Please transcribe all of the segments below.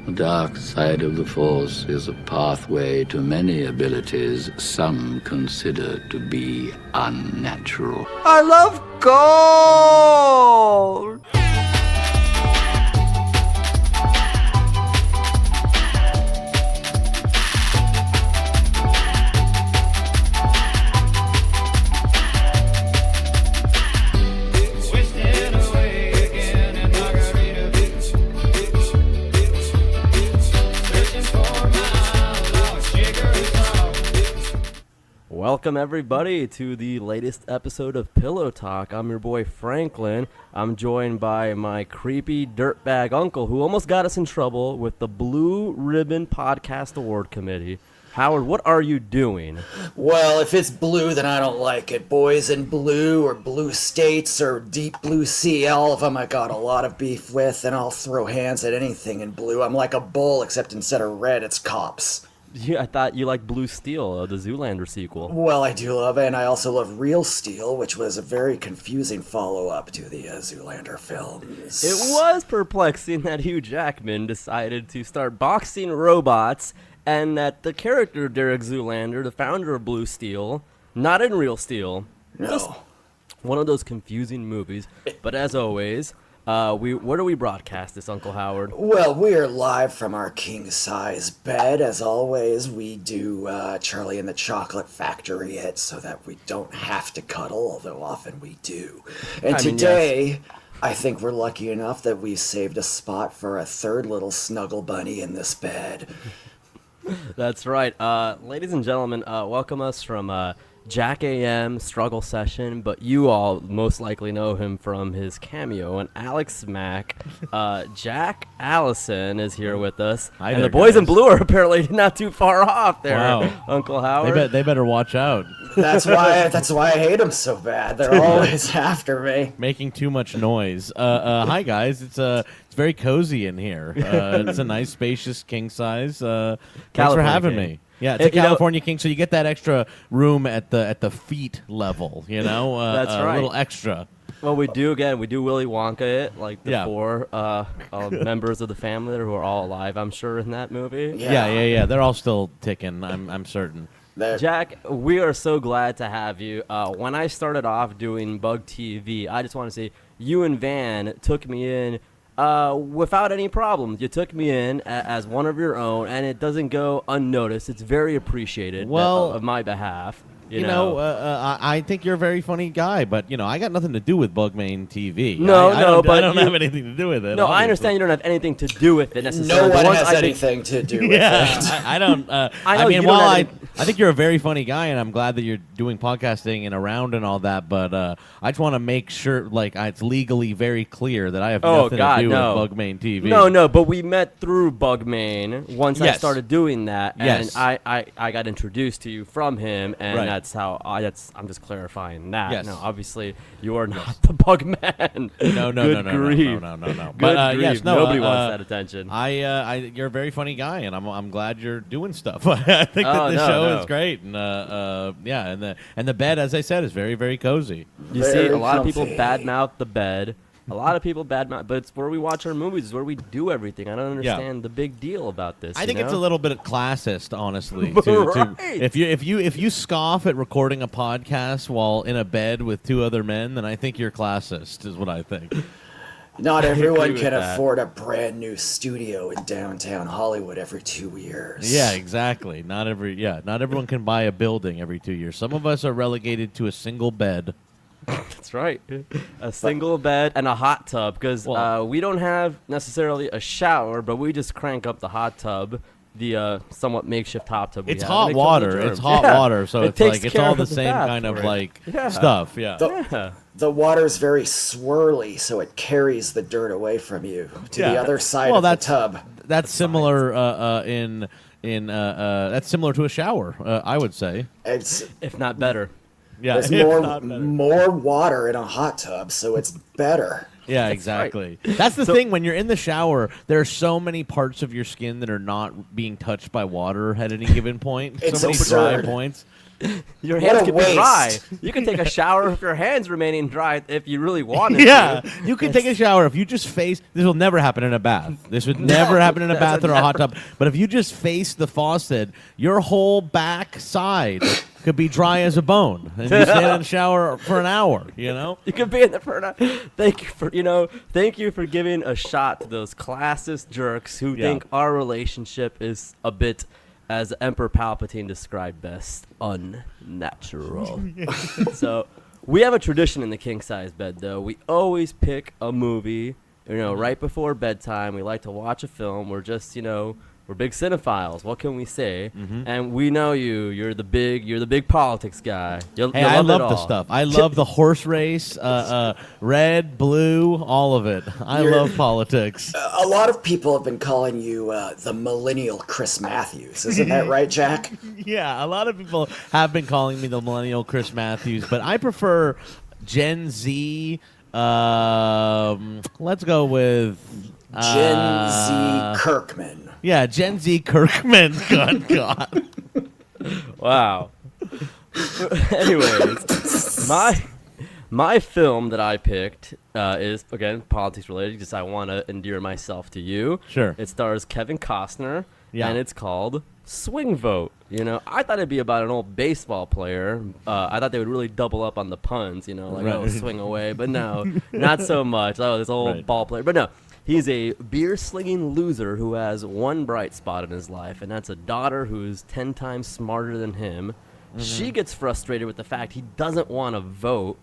The dark side of the Force is a pathway to many abilities some consider to be unnatural. I love gold! Welcome everybody to the latest episode of Pillow Talk. I'm your boy Franklin. I'm joined by my creepy dirtbag uncle who almost got us in trouble with the Blue Ribbon Podcast Award Committee. Howard, what are you doing? Well, if it's blue, then I don't like it. Boys in blue or blue states or deep blue sea, all of them I got a lot of beef with, and I'll throw hands at anything in blue. I'm like a bull, except instead of red, it's cops. Yeah, I thought you liked Blue Steel, the Zoolander sequel. Well, I do love it, and I also love Real Steel, which was a very confusing follow-up to the Zoolander films. It was perplexing that Hugh Jackman decided to start boxing robots, and that the character Derek Zoolander, the founder of Blue Steel, not in Real Steel. No. Just one of those confusing movies. But as always, where do we broadcast this, Uncle Howard? Well, we are live from our king-size bed. As always, we do Charlie and the Chocolate Factory it so that we don't have to cuddle, although often we do. And today, yes. I think we're lucky enough that we saved a spot for a third little snuggle bunny in this bed. That's right. Ladies and gentlemen, welcome us from Jack AM Struggle Session, but you all most likely know him from his cameo in Alex Mack. Jack Allison is here with us. Hi and there, the boys guys. in blue are apparently not too far off there, Wow. Uncle Howard. They better watch out. That's why I hate them so bad. They're always after me. Making too much noise. Hi guys, it's very cozy in here. It's a nice, spacious king size. Thanks for having me. Yeah, it's a California king, so you get that extra room at the feet level. You know, that's right. A little extra. Well, we do Willy Wonka it, like the four members of the family who are all alive, I'm sure, in that movie. Yeah. They're all still ticking. I'm certain. Jack, we are so glad to have you. When I started off doing Bug TV, I just want to say you and Van took me in without any problems. You took me in as one of your own, and it doesn't go unnoticed. It's very appreciated of my behalf. You know, I think you're a very funny guy, but I got nothing to do with Bugmain TV. I don't have anything to do with it. No, obviously. I understand you don't have anything to do with it necessarily. No one has anything to do with it. I don't. I think you're a very funny guy, and I'm glad that you're doing podcasting and around and all that. But I just want to make sure, it's legally very clear that I have nothing to do with Bugmain TV. No, but we met through Bugmain once I started doing that, and yes. I got introduced to you from him, and right. that's how I'm just clarifying that. Yes. No, obviously you are not the Bugman. No. Good grief. No. Good But grief. yes, Nobody wants that attention. You're a very funny guy, and I'm glad you're doing stuff. I think that the show is great, and and the bed, as I said, is very, very cozy. You see, a lot of people badmouth the bed. A lot of people badmouth, but it's where we watch our movies. It's where we do everything. I don't understand the big deal about this. I think it's a little bit classist, honestly. Right. If you scoff at recording a podcast while in a bed with two other men, then I think you're classist, is what I think. Not everyone can afford a brand new studio in downtown Hollywood every 2 years. Yeah, exactly. Not everyone can buy a building every 2 years. Some of us are relegated to a single bed. That's right. A single bed and a hot tub, because we don't have necessarily a shower, but we just crank up the hot tub, the somewhat makeshift hot tub. It's hot water. It's hot water, so it's all the same kind of stuff. Yeah. The water's very swirly, so it carries the dirt away from you to the other side of the tub. That's similar that's similar to a shower, I would say. If not better. Yeah, there's more water in a hot tub, so it's better. Yeah, exactly. Right. That's the thing. When you're in the shower, there are so many parts of your skin that are not being touched by water at any given point. It's so many dry points. Your hands a could be dry. waste. You can take a shower with your hands remaining dry if you really wanted Yeah, to. you can take a shower if you just face. This will never happen in a bath. This would never happen in a bath or a hot tub. But if you just face the faucet, your whole back side could be dry as a bone, and you stand in the shower for an hour. You know. You could be in the front. Thank you for giving a shot to those classist jerks who think our relationship is a bit, as Emperor Palpatine described best, unnatural. So we have a tradition in the king size bed, though. We always pick a movie, right before bedtime. We like to watch a film. We're just, we're big cinephiles. What can we say? And we know you. You're the big politics guy. I love the stuff. I love the horse race, red, blue, all of it. I love politics. A lot of people have been calling you the millennial Chris Matthews. Isn't that right, Jack? Yeah, a lot of people have been calling me the millennial Chris Matthews, but I prefer Gen Z. Let's go with Gen Z Kirkman. Yeah, Gen Z Kirkman. Good God. Wow. Anyways, my film that I picked is, again, politics related because I want to endear myself to you. Sure. It stars Kevin Costner, Yeah. and it's called Swing Vote. I thought it'd be about an old baseball player. I thought they would really double up on the puns, Right. swing away. But no, not so much. Oh, this old Right. ball player. But no. He's a beer-slinging loser who has one bright spot in his life, and that's a daughter who's 10 times smarter than him. She gets frustrated with the fact he doesn't want to vote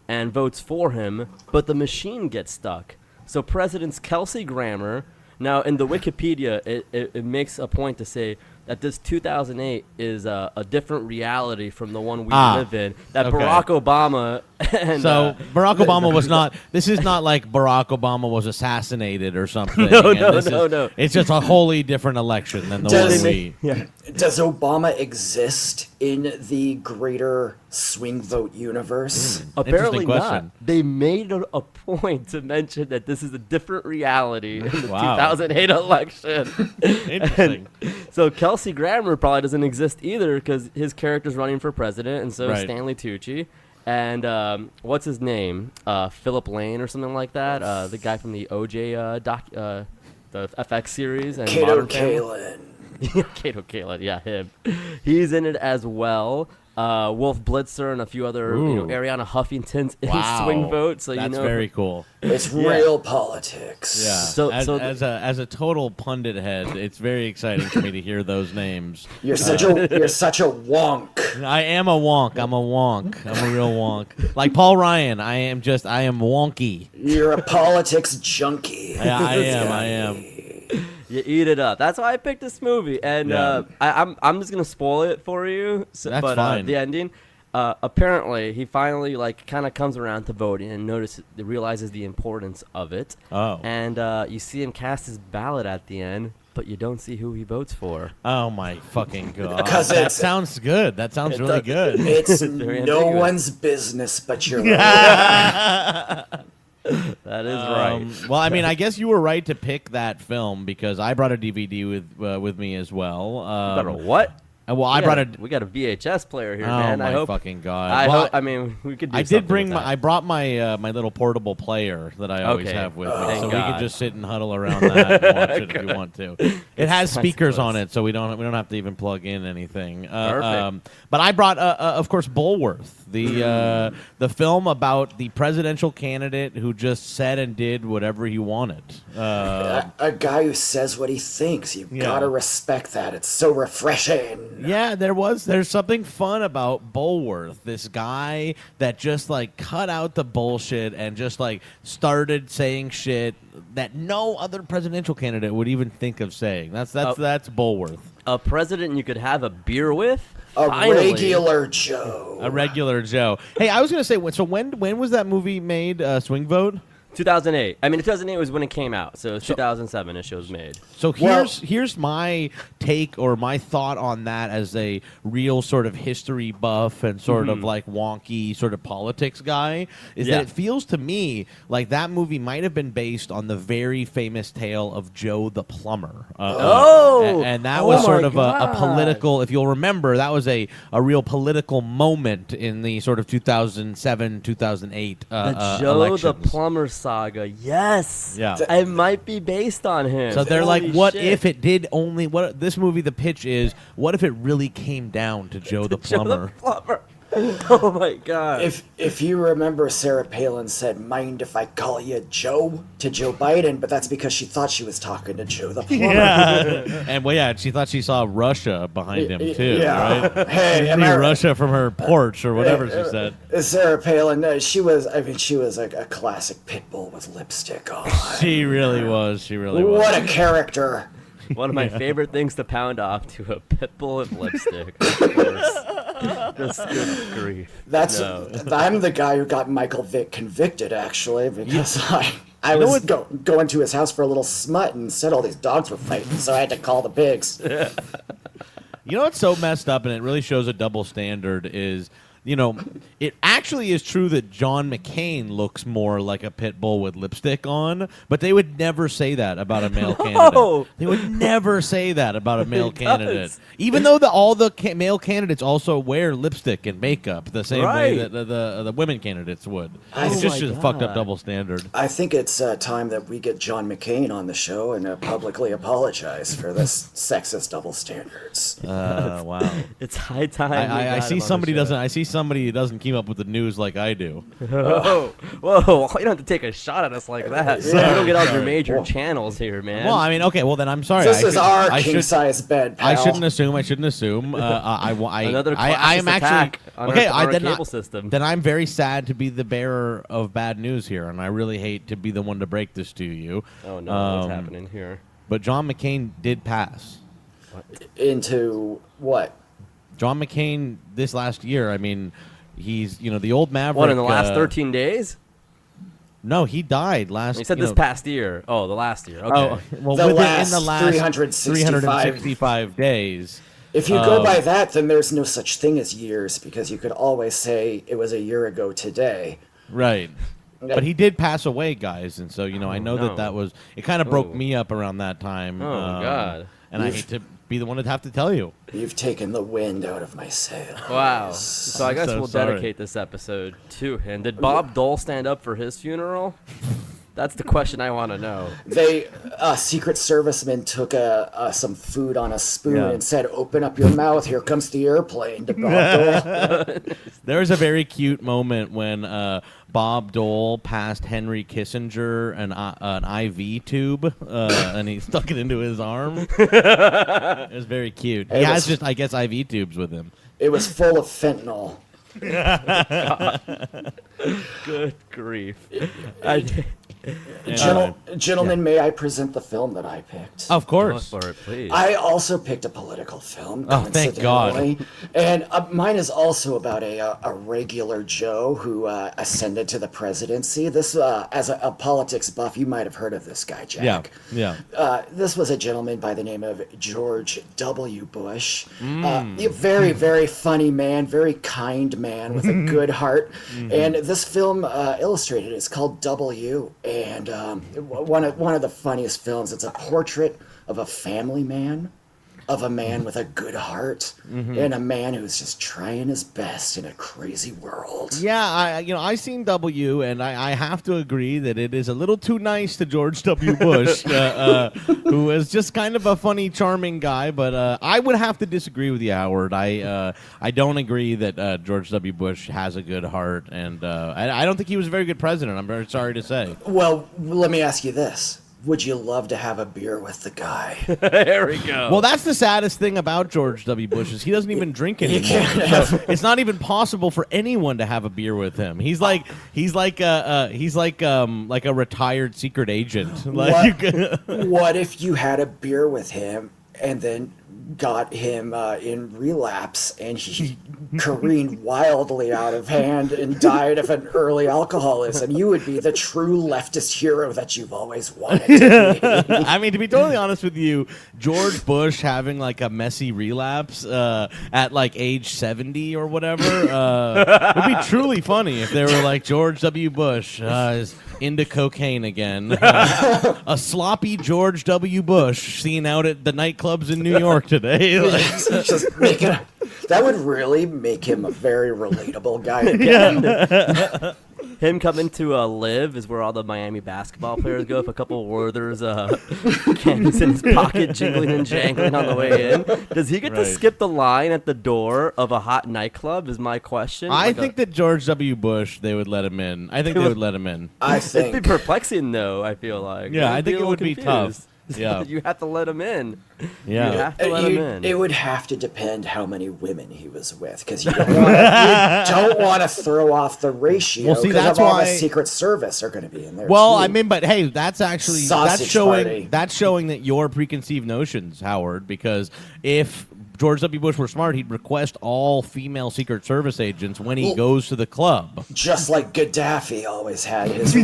and votes for him, but the machine gets stuck. So Presidents Kelsey Grammer, now in the Wikipedia, it makes a point to say that this 2008 is a different reality from the one we live in. That okay. Barack Obama and Barack Obama was not. This is not like Barack Obama was assassinated or something. No. It's just a wholly different election than the one we. Yeah. Does Obama exist in the greater swing vote universe? Apparently Interesting not. question. They made a point to mention that this is a different reality in the Wow. 2008 election. Interesting. So Kelsey Grammer probably doesn't exist either because his character's running for president, and so is Right. Stanley Tucci. And what's his name? Philip Lane or something like that. The guy from the OJ the FX series and Kato Modern Family. Kalin. Kato Kalin, yeah, him. He's in it as well. Wolf Blitzer and a few other, Ariana Huffington's in Wow. Swing Vote. So That's very cool. It's real politics. Yeah. So- as a total pundit head, it's very exciting for me to hear those names. You're such a wonk. I am a wonk. I'm a wonk. I'm a real wonk. Like Paul Ryan, I am wonky. You're a politics junkie. I am. You eat it up. That's why I picked this movie, and Yeah. I'm just gonna spoil it for you. That's but fine. The ending, apparently, he finally kind of comes around to voting and realizes the importance of it. Oh. And you see him cast his ballot at the end, but you don't see who he votes for. Oh my fucking god! 'Cause That it's- sounds good. That sounds really good. It's very no ambiguous. one's business but your own. That is right. Well, I mean, I guess you were right to pick that film because I brought a DVD with me as well. But what? Well, I brought a. We got a VHS player here, Oh man. my I hope. fucking god! I Well, hope. I mean, we could. Do I did something bring with that. I brought my my little portable player that I always Okay. have with me, Thank so we God. can just sit and huddle around that and watch it if you want to. It has nice speakers close. on it, so we don't have to even plug in anything. Perfect. But I brought, of course, Bulworth, the film about the presidential candidate who just said and did whatever he wanted. A guy who says what he thinks. You Yeah. gotta respect that. It's so refreshing. Yeah, there's something fun about Bulworth, this guy that just like cut out the bullshit and just like started saying shit that no other presidential candidate would even think of saying. That's Bulworth. A president you could have a beer with. A Finally. regular Joe. A regular Joe. Hey, I was gonna say, so when was that movie made? Swing Vote? 2008. I mean, 2008 was when it came out, so it's 2007 it was made. So here's my take or my thought on that as a real sort of history buff and sort of like wonky sort of politics guy is that it feels to me like that movie might have been based on the very famous tale of Joe the Plumber. And that was sort of a political, if you'll remember, that was a real political moment in the sort of 2007, 2008 the Joe elections. the Plumber saga. Yes. Yeah. It might be based on him. So they're Holy like, what shit. if it did only, what this movie, the pitch is, what if it really came down to Joe the Plumber? Joe the Plumber. Oh my God. If you remember, Sarah Palin said, "Mind if I call you Joe?" to Joe Biden, but that's because she thought she was talking to Joe the Plumber. Yeah. And she thought she saw Russia behind him too, right? Hey, She knew Russia from her porch or whatever she said. Sarah Palin, she was a classic pit bull with lipstick on. She really was. She really was. What a character. One of my favorite things to pound off to a pit bull with lipstick. Of course. Just good grief. I'm the guy who got Michael Vick convicted, actually, because I was going to his house for a little smut and said all these dogs were fighting, so I had to call the pigs. You know what's so messed up, and it really shows a double standard, is, you know, it actually is true that John McCain looks more like a pit bull with lipstick on, but they would never say that about a male candidate. They would never say that about a male candidate. Even though all the male candidates also wear lipstick and makeup the same way that the women candidates would. It's just a fucked up double standard. I think it's time that we get John McCain on the show and publicly apologize for this sexist double standards. Wow. It's high time. I see somebody who doesn't keep up with the news like I do. Whoa, you don't have to take a shot at us like that. You don't get all your major channels here, man. Well, I mean, okay, well then I'm sorry. This is our king-size bed, pal. I shouldn't assume. Another I am attack actually on okay. our Then cable system. Then I'm very sad to be the bearer of bad news here, and I really hate to be the one to break this to you. Oh no, what's happening here? But John McCain did pass. Into what? John McCain this last year. I mean, he's the old Maverick. What, in the last 13 days? No, he died last. You said this past year. Oh, the last year. Okay. Oh, well, in the last 365 days. If you go by that, then there's no such thing as years, because you could always say it was a year ago today. Right. But he did pass away, guys, and so I know that was. It kind of broke me up around that time. Oh God! And I hate to be the one to have to tell you. You've taken the wind out of my sails. Wow. So I guess we'll dedicate this episode to him. Did Bob Dole stand up for his funeral? That's the question I want to know. Secret Serviceman took some food on a spoon and said, "Open up your mouth, here comes the airplane," to Bob Dole. There was a very cute moment when Bob Dole passed Henry Kissinger an IV tube, and he stuck it into his arm. It was very cute. He has just, I guess, IV tubes with him. It was full of fentanyl. Good grief. Gentlemen, may I present the film that I picked? Of course. Go for it, please. I also picked a political film. Oh, thank God. And mine is also about a regular Joe who ascended to the presidency. This, as a politics buff, you might have heard of this guy, Jack. Yeah. This was a gentleman by the name of George W. Bush. Very, very funny man, very kind man with a good heart. And this film illustrated it. It's called W. And one of the funniest films. It's a portrait of a family man, of a man with a good heart, and a man who's just trying his best in a crazy world. Yeah, I seen W, and I have to agree that it is a little too nice to George W. Bush, who is just kind of a funny, charming guy. But I would have to disagree with you, Howard. I don't agree that George W. Bush has a good heart, and I don't think he was a very good president. I'm very sorry to say. Well, let me ask you this. Would you love to have a beer with the guy? There we go. Well, that's the saddest thing about George W. Bush is he doesn't even drink anymore. So it's not even possible for anyone to have a beer with him. He's like a retired secret agent. What if you had a beer with him and then got him in relapse, and he careened wildly out of hand and died of an early alcoholism, you would be the true leftist hero that you've always wanted to be. I mean, to be totally honest with you, George Bush having like a messy relapse at like age 70 or whatever would be truly funny if they were like, George W. Bush is into cocaine again. A sloppy George W. Bush seen out at the nightclubs in New York today. Just that would really make him a very relatable guy again. Him coming to Live is where all the Miami basketball players go. If a couple of Werther's cans in his pocket jingling and jangling on the way in. Does he get to skip the line at the door of a hot nightclub is my question. I think that George W. Bush, they would let him in. I think they would let him in. I think. It'd be perplexing, though, I feel like. Yeah, I think it would be tough. Yeah. You have to let him in. Yeah. You have to let him in. It would have to depend how many women he was with, because you don't want to throw off the ratio. Well, see, that's all why the Secret Service are going to be in there. Well, too. I mean, but hey, that's actually Sausage party. that's showing that your preconceived notions, Howard, because if George W. Bush were smart, he'd request all female Secret Service agents when he goes to the club. Just like Gaddafi always had his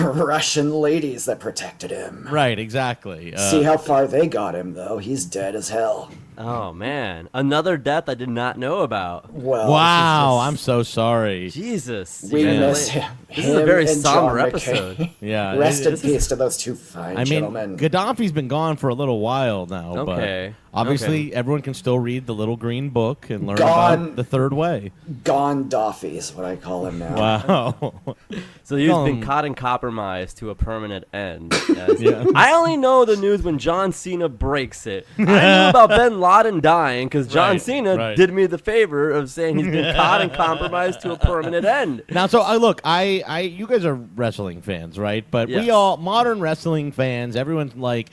Russian ladies that protected him. Right, exactly. See how far they got him, though. He's dead as hell. Oh, man. Another death I did not know about. Well, wow, I'm so sorry. Jesus. we man. miss him. This is a very and somber John episode. McCain. Yeah, Rest in peace to those two fine I mean, gentlemen. Gaddafi's been gone for a little while now, Okay. but obviously everyone can still read the Little Green Book and learn Gone. about the Third Way. Gone Doffy is what I call him now. Wow. So he's been caught and compromised to a permanent end. Yeah. I only know the news when John Cena breaks it. I knew about Bin Laden dying because John Right, Cena right. did me the favor of saying he's been caught and compromised to a permanent end. Now, so look, you guys are wrestling fans, right? But we Yes. all modern wrestling fans. Everyone's like,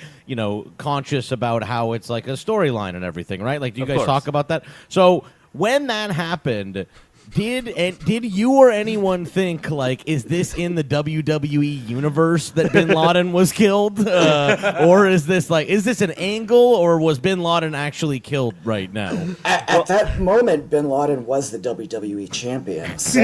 conscious about how it's like a storyline and everything, right? Like, do you Of guys course. talk about that? So when that happened, did you or anyone think like, is this in the WWE universe that Bin Laden was killed, or is this an angle, or was Bin Laden actually killed right now? At that moment, Bin Laden was the WWE champion. So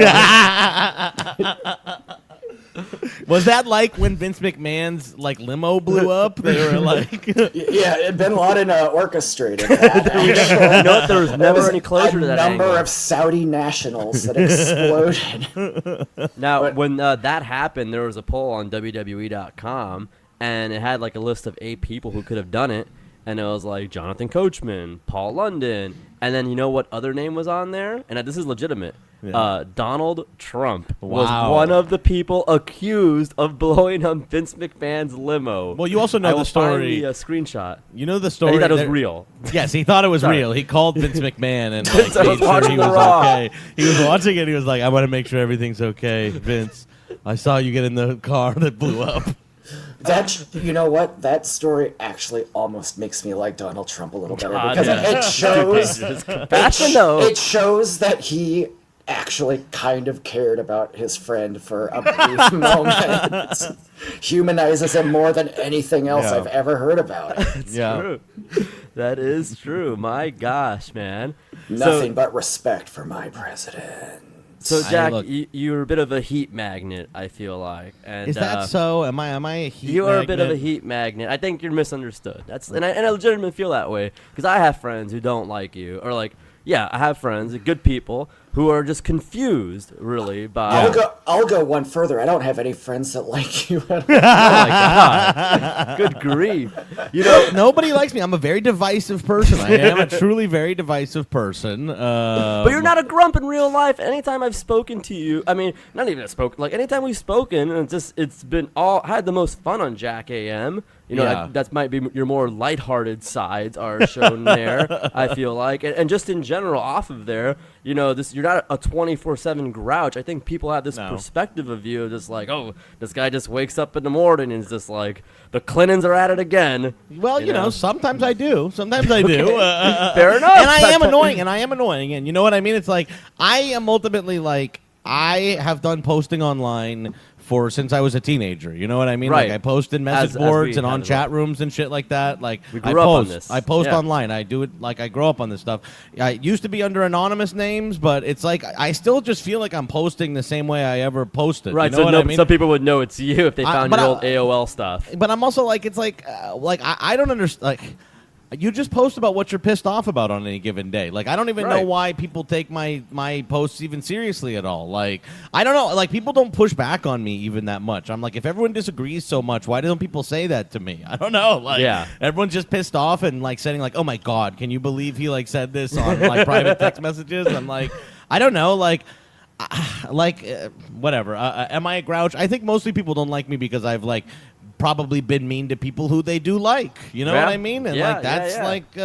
Was that like when Vince McMahon's like limo blew up? They were like, yeah, Bin Laden orchestrated that. You know what? There was never was any closure to that A number angle. of Saudi nationals that exploded. Now, when that happened, there was a poll on WWE.com, and it had like a list of 8 people who could have done it, and it was like Jonathan Coachman, Paul London, and then you know what other name was on there? And this is legitimate. Yeah. Donald Trump was Wow. one of the people accused of blowing up Vince McMahon's limo. Well, you also know I the will find story. the screenshot. You know the And story. he thought it was that- real. Yes, he thought it was Sorry. real. He called Vince McMahon and Vince, I was made sure watching he the was Raw. okay. He was watching it. He was like, "I want to make sure everything's okay, Vince. I saw you get in the car that blew up." You know what? That story actually almost makes me like Donald Trump a little better God, because yeah. it shows His compassion, though. it shows that he actually kind of cared about his friend for a brief moment. Humanizes him more than anything else Yeah. I've ever heard about. Yeah. True. That is true. My gosh, man. Nothing but respect for my president. So, Jack, look- you're a bit of a heat magnet, I feel like. And, Is that so? Am I a heat You are a bit of a magnet? heat magnet. I think you're misunderstood. And I legitimately feel that way because I have friends who don't like you, or like, yeah, I have friends, good people, who are just confused, really, by. I'll go one further. I don't have any friends that like you. Oh my God! Good grief! You know, Nobody likes me. I'm a very divisive person. I am a truly very divisive person. but you're not a grump in real life. Anytime I've spoken to you, I mean, not even spoken. Like anytime we've spoken, and it's been all had the most fun on Jack AM. You know, Yeah. that might be your more lighthearted sides are shown there. I feel like, and just in general, off of there, you know, you're not a 24/7 grouch. I think people have this No. perspective of you, just like, oh, this guy just wakes up in the morning and is just like, the Clintons are at it again. Well, you know, sometimes I do. Sometimes I do. Fair enough. And I am annoying. And you know what I mean? It's like, I am ultimately like, I have done posting online for since I was a teenager. You know what I mean? Right. Like I post in message As boards we and on had chat rooms and shit like that. Like We grew up on this. I post Yeah. online. I do it like I grow up on this stuff. I used to be under anonymous names, but it's like I still just feel like I'm posting the same way I ever posted. Right, You know so what no, I mean? some people would know it's you if they found but your I- old AOL stuff. But I'm also like, it's like I don't understand. Like, you just post about what you're pissed off about on any given day. Like, I don't even know Right. why people take my posts even seriously at all. Like, I don't know. Like, people don't push back on me even that much. I'm like, if everyone disagrees so much, why don't people say that to me? I don't know. Like, Yeah. everyone's just pissed off and like saying like, oh my god, can you believe he like said this on like private text messages? I'm like, I don't know. Like. Whatever. Am I a grouch? I think mostly people don't like me because I've like probably been mean to people who they do like. You know Yeah. what I mean? And Yeah, like that's yeah, yeah. like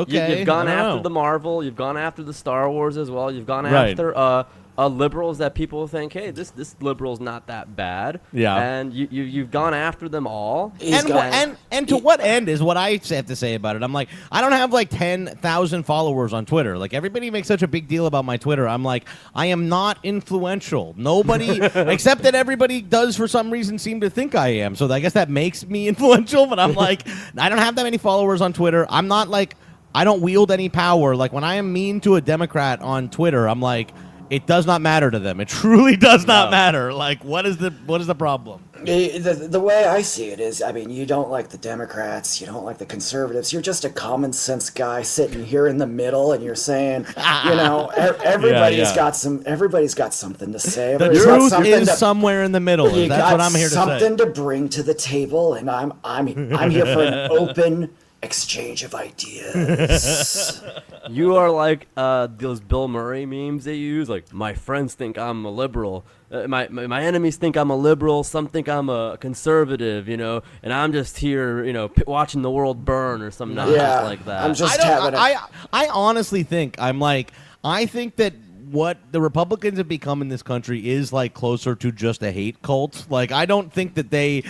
okay. You've gone I don't after know. the Marvel. You've gone after the Star Wars as well. You've gone Right. after liberals that people think, hey, this liberal's not that bad. Yeah. And you've gone after them all. And to what end is what I have to say about it. I'm like, I don't have like 10,000 followers on Twitter. Like everybody makes such a big deal about my Twitter. I'm like, I am not influential. Nobody, except that everybody does for some reason seem to think I am. So I guess that makes me influential. But I'm like, I don't have that many followers on Twitter. I'm not like, I don't wield any power. Like when I am mean to a Democrat on Twitter, I'm like, it does not matter to them. It truly does not matter. Like, what is the problem? The way I see it is, I mean, you don't like the Democrats, you don't like the conservatives. You're just a common sense guy sitting here in the middle, and you're saying, you know, everybody's got something to say. The Everybody's got truth something is to- somewhere in the middle. You That's got what I'm here to say. something to bring to the table, and I'm here for an open exchange of ideas. You are like those Bill Murray memes they use, like my friends think I'm a liberal, my enemies think I'm a liberal, some think I'm a conservative, you know, and I'm just here, you know, watching the world burn or something like that. I'm just I honestly think I think that what the Republicans have become in this country is like closer to just a hate cult. Like I don't think that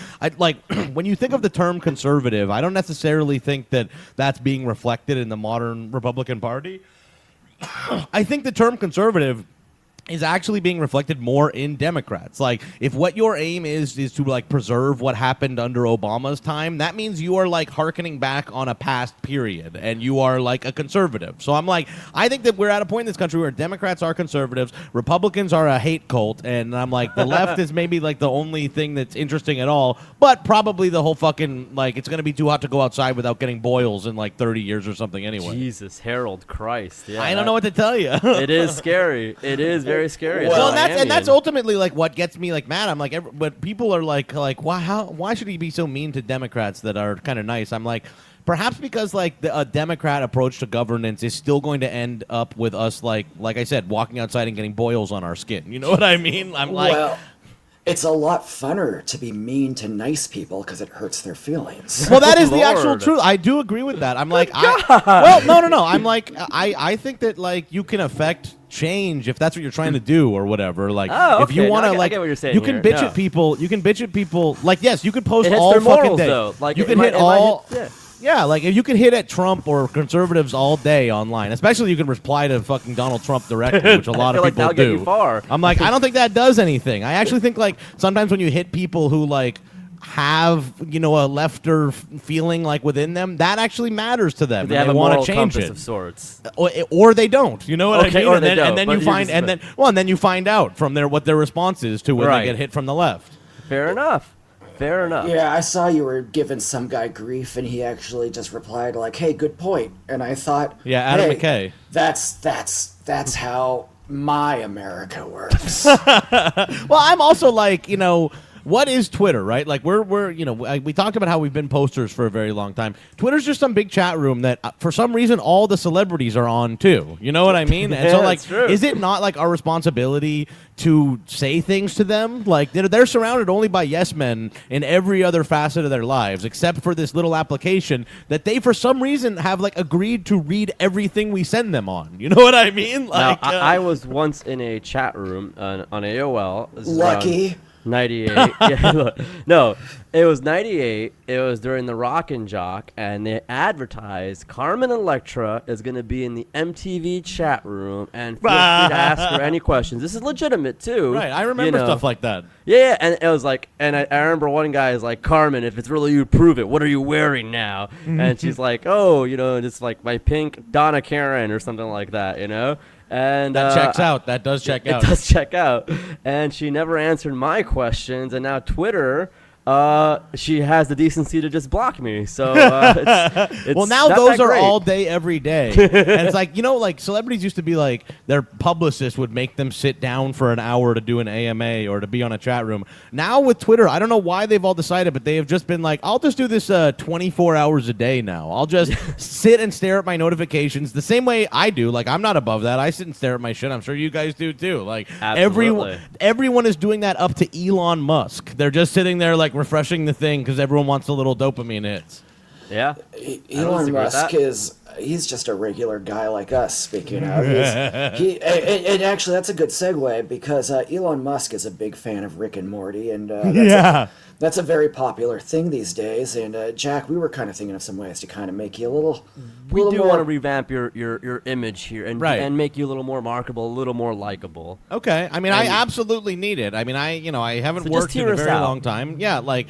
when you think of the term conservative, I don't necessarily think that that's being reflected in the modern Republican Party. I think the term conservative is actually being reflected more in Democrats. Like, if what your aim is to, like, preserve what happened under Obama's time, that means you are, like, hearkening back on a past period, and you are, like, a conservative. So I'm like, I think that we're at a point in this country where Democrats are conservatives, Republicans are a hate cult, and I'm like, the left is maybe, like, the only thing that's interesting at all, but probably the whole fucking, like, it's going to be too hot to go outside without getting boils in, like, 30 years or something anyway. Jesus, Harold Christ. Yeah, I don't know what to tell you. It is scary. It is very scary. Well, that's ultimately like what gets me like mad. I'm like, but people are like why should he be so mean to Democrats that are kind of nice? I'm like, perhaps because like a Democrat approach to governance is still going to end up with us like I said, walking outside and getting boils on our skin. You know what I mean? I'm like. Well, it's a lot funner to be mean to nice people because it hurts their feelings. Well, that is the actual Lord. truth. I do agree with that. I'm like, no. I'm like, I think that like you can affect change if that's what you're trying to do or whatever. Like, if you want to, I like, get what you're saying you can here. bitch No. at people. You can bitch at people. Like, yes, you can post It hits all their fucking morals, day. though. Like, you it can might- hit it might all. hit- Yeah, like if you can hit at Trump or conservatives all day online, especially you can reply to fucking Donald Trump directly, which a lot feel of like people that'll do. get you far. I'm like, I don't think that does anything. I actually think like sometimes when you hit people who like have a lefter feeling like within them, that actually matters to them. They and have a want moral to change compass it. of sorts. Or they don't. You know what Okay, I mean? or and they then, don't, and then but you you're find just- and then you find out from what their response is to when Right. they get hit from the left. Fair enough. Fair enough. Yeah, I saw you were giving some guy grief, and he actually just replied like, "Hey, good point." And I thought, Yeah, Adam hey, McKay. That's how my America works. Well, I'm also like, what is Twitter, right? Like we're we talked about how we've been posters for a very long time. Twitter's just some big chat room that for some reason all the celebrities are on too. You know what I mean? And so Yeah, like, that's true. is it not like our responsibility to say things to them? Like they're surrounded only by yes men in every other facet of their lives, except for this little application that they for some reason have like agreed to read everything we send them on. You know what I mean? Now, Like I was once in a chat room on AOL. This is Lucky. 98. Yeah, look, no, it was 98. It was during the Rock and Jock, and they advertised Carmen Electra is going to be in the MTV chat room, and feel free to ask her any questions. This is legitimate, too. Right, I remember stuff like that. Yeah, and it was like, and I remember one guy is like, Carmen, if it's really you, prove it. What are you wearing now? And she's like, oh, just like my pink Donna Karen or something like that, And that checks out. That does check out. It does check out. And she never answered my questions. And now Twitter, she has the decency to just block me. So it's well, now not those that are great. all day, every day. And it's like, like celebrities used to be like, their publicist would make them sit down for an hour to do an AMA or to be on a chat room. Now with Twitter, I don't know why they've all decided, but they have just been like, I'll just do this 24 hours a day now. I'll just sit and stare at my notifications the same way I do. Like, I'm not above that. I sit and stare at my shit. I'm sure you guys do too. Like, everyone is doing that up to Elon Musk. They're just sitting there like refreshing the thing because everyone wants a little dopamine hits. Yeah. Elon Musk he's just a regular guy like us, speaking of. And actually, that's a good segue because Elon Musk is a big fan of Rick and Morty, and that's a very popular thing these days. And Jack, we were kind of thinking of some ways to kind of make you a little. We do want to revamp your image here and make you a little more marketable, a little more likable. Okay, I mean, I absolutely need it. I mean, I haven't worked in a very long time. Yeah, like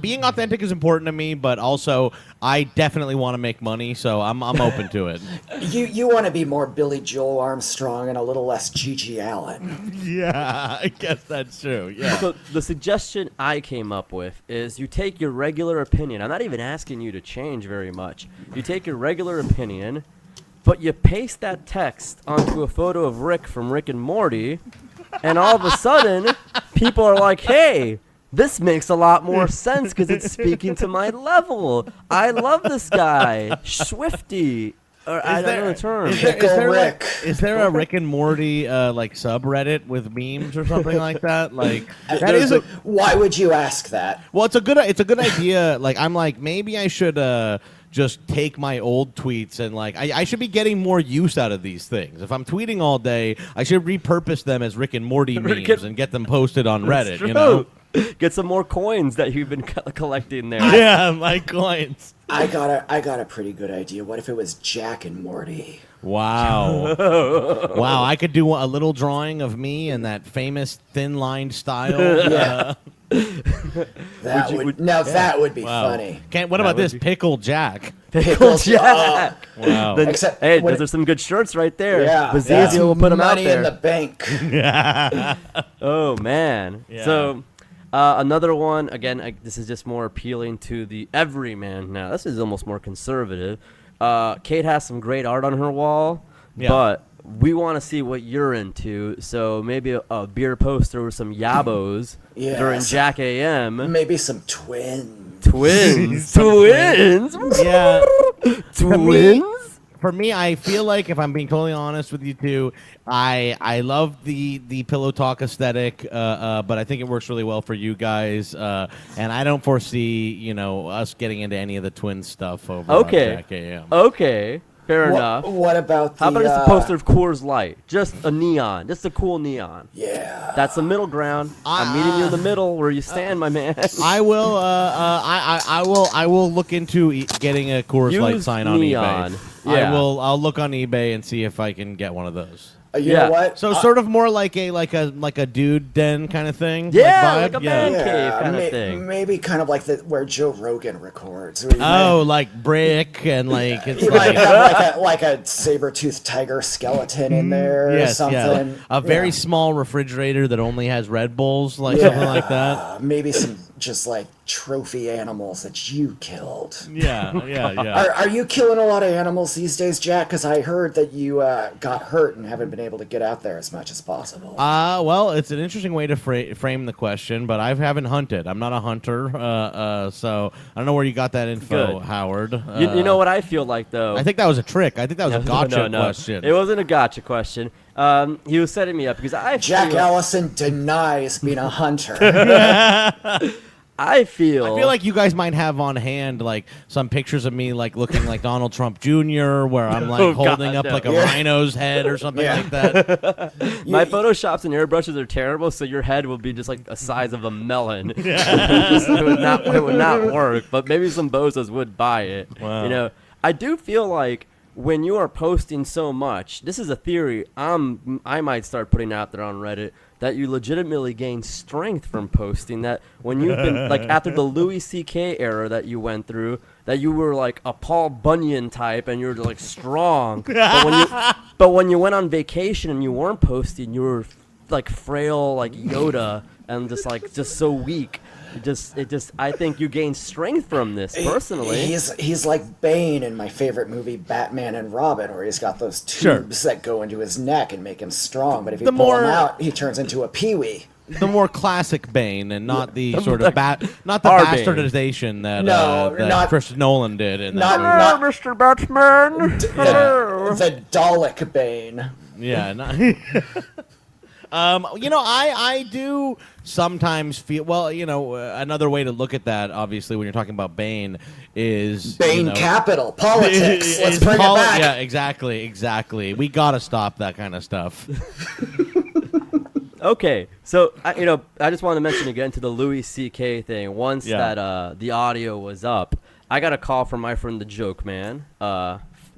being authentic is important to me, but also I definitely want to make money, so I'm open to it. You want to be more Billy Joel Armstrong and a little less Gigi Allen. Yeah, I guess that's true. Yeah. So the suggestion I came up with is you take your regular opinion. I'm not even asking you to change very much. You take your regular opinion, but you paste that text onto a photo of Rick from Rick and Morty, and all of a sudden, people are like, hey, this makes a lot more sense because it's speaking to my level. I love this guy. Swifty. Or I don't know the term. Is there a Rick and Morty like subreddit with memes or something like that? Like why would you ask that? Well, it's a good idea. Like I'm like maybe I should just take my old tweets and like I should be getting more use out of these things. If I'm tweeting all day, I should repurpose them as Rick and Morty memes and get them posted on Reddit. Get some more coins that you've been collecting there. Yeah, my coins. I got a pretty good idea. What if it was Jack and Morty? Wow. Wow, I could do a little drawing of me in that famous thin-lined style. Yeah. That would be funny. What about this? Pickle Jack. Pickle Jack. Wow. Those are some good shirts right there. Yeah. Bazizio will put them out there. Money in the bank. Yeah. Oh, man. Yeah. So... another one, again, this is just more appealing to the everyman now. This is almost more conservative. Kate has some great art on her wall, but we want to see what you're into. So maybe a beer poster with some yabos during Jack AM. Maybe some twins. Twins? Yeah. Twins? For me, I feel like if I'm being totally honest with you two, I love the pillow talk aesthetic, but I think it works really well for you guys, and I don't foresee us getting into any of the twin stuff over on Jack AM. Okay, fair enough. What about how about just a poster of Coors Light, just a neon, just a cool neon? Yeah, that's the middle ground. I'm meeting you in the middle where you stand, my man. I will. I will look into getting a Coors Light sign on eBay. Yeah. I'll look on eBay and see if I can get one of those. You know what? So sort of more like a dude den kind of thing. Yeah, like a man cave kind of thing. Maybe kind of like where Joe Rogan records. Like brick and like it's like a saber-toothed tiger skeleton in there or something. Yeah. A very small refrigerator that only has Red Bulls, something like that. Maybe some just like trophy animals that you killed. Yeah. Are you killing a lot of animals these days, Jack? Because I heard that you got hurt and haven't been able to get out there as much as possible. Well, it's an interesting way to frame the question, but I haven't hunted. I'm not a hunter, so I don't know where you got that info, Howard. You know what I feel like, though? I think that was a trick. I think that was a gotcha question. It wasn't a gotcha question. He was setting me up because Jack Allison denies being a hunter. I feel like you guys might have on hand like some pictures of me like looking like Donald Trump Jr., where I'm like holding up like a rhino's head or something like that. My photoshops and airbrushes are terrible, so your head will be just like the size of a melon. It would not work. But maybe some bozos would buy it. Wow. You know, I do feel like when you are posting so much, this is a theory I might start putting out there on Reddit, that you legitimately gain strength from posting, that when you've been like after the Louis C.K. era that you went through, that you were like a Paul Bunyan type and you were like strong, but when you went on vacation and you weren't posting, you were like frail like Yoda and just so weak. I think you gain strength from this personally. He's like Bane in my favorite movie, Batman and Robin, where he's got those tubes that go into his neck and make him strong. But if you pull him out, he turns into a peewee. The more classic Bane, and not the sort of not the bastardization that Christopher Nolan did. Not Mr. Batman. The Dalek Bane. Yeah. I do sometimes feel, well, another way to look at that, obviously, when you're talking about Bane is... Bane capital, politics. Let's bring it back. Yeah, exactly. We got to stop that kind of stuff. Okay, so, I just want to mention again to the Louis C.K. thing, once that the audio was up, I got a call from my friend the Joke Man,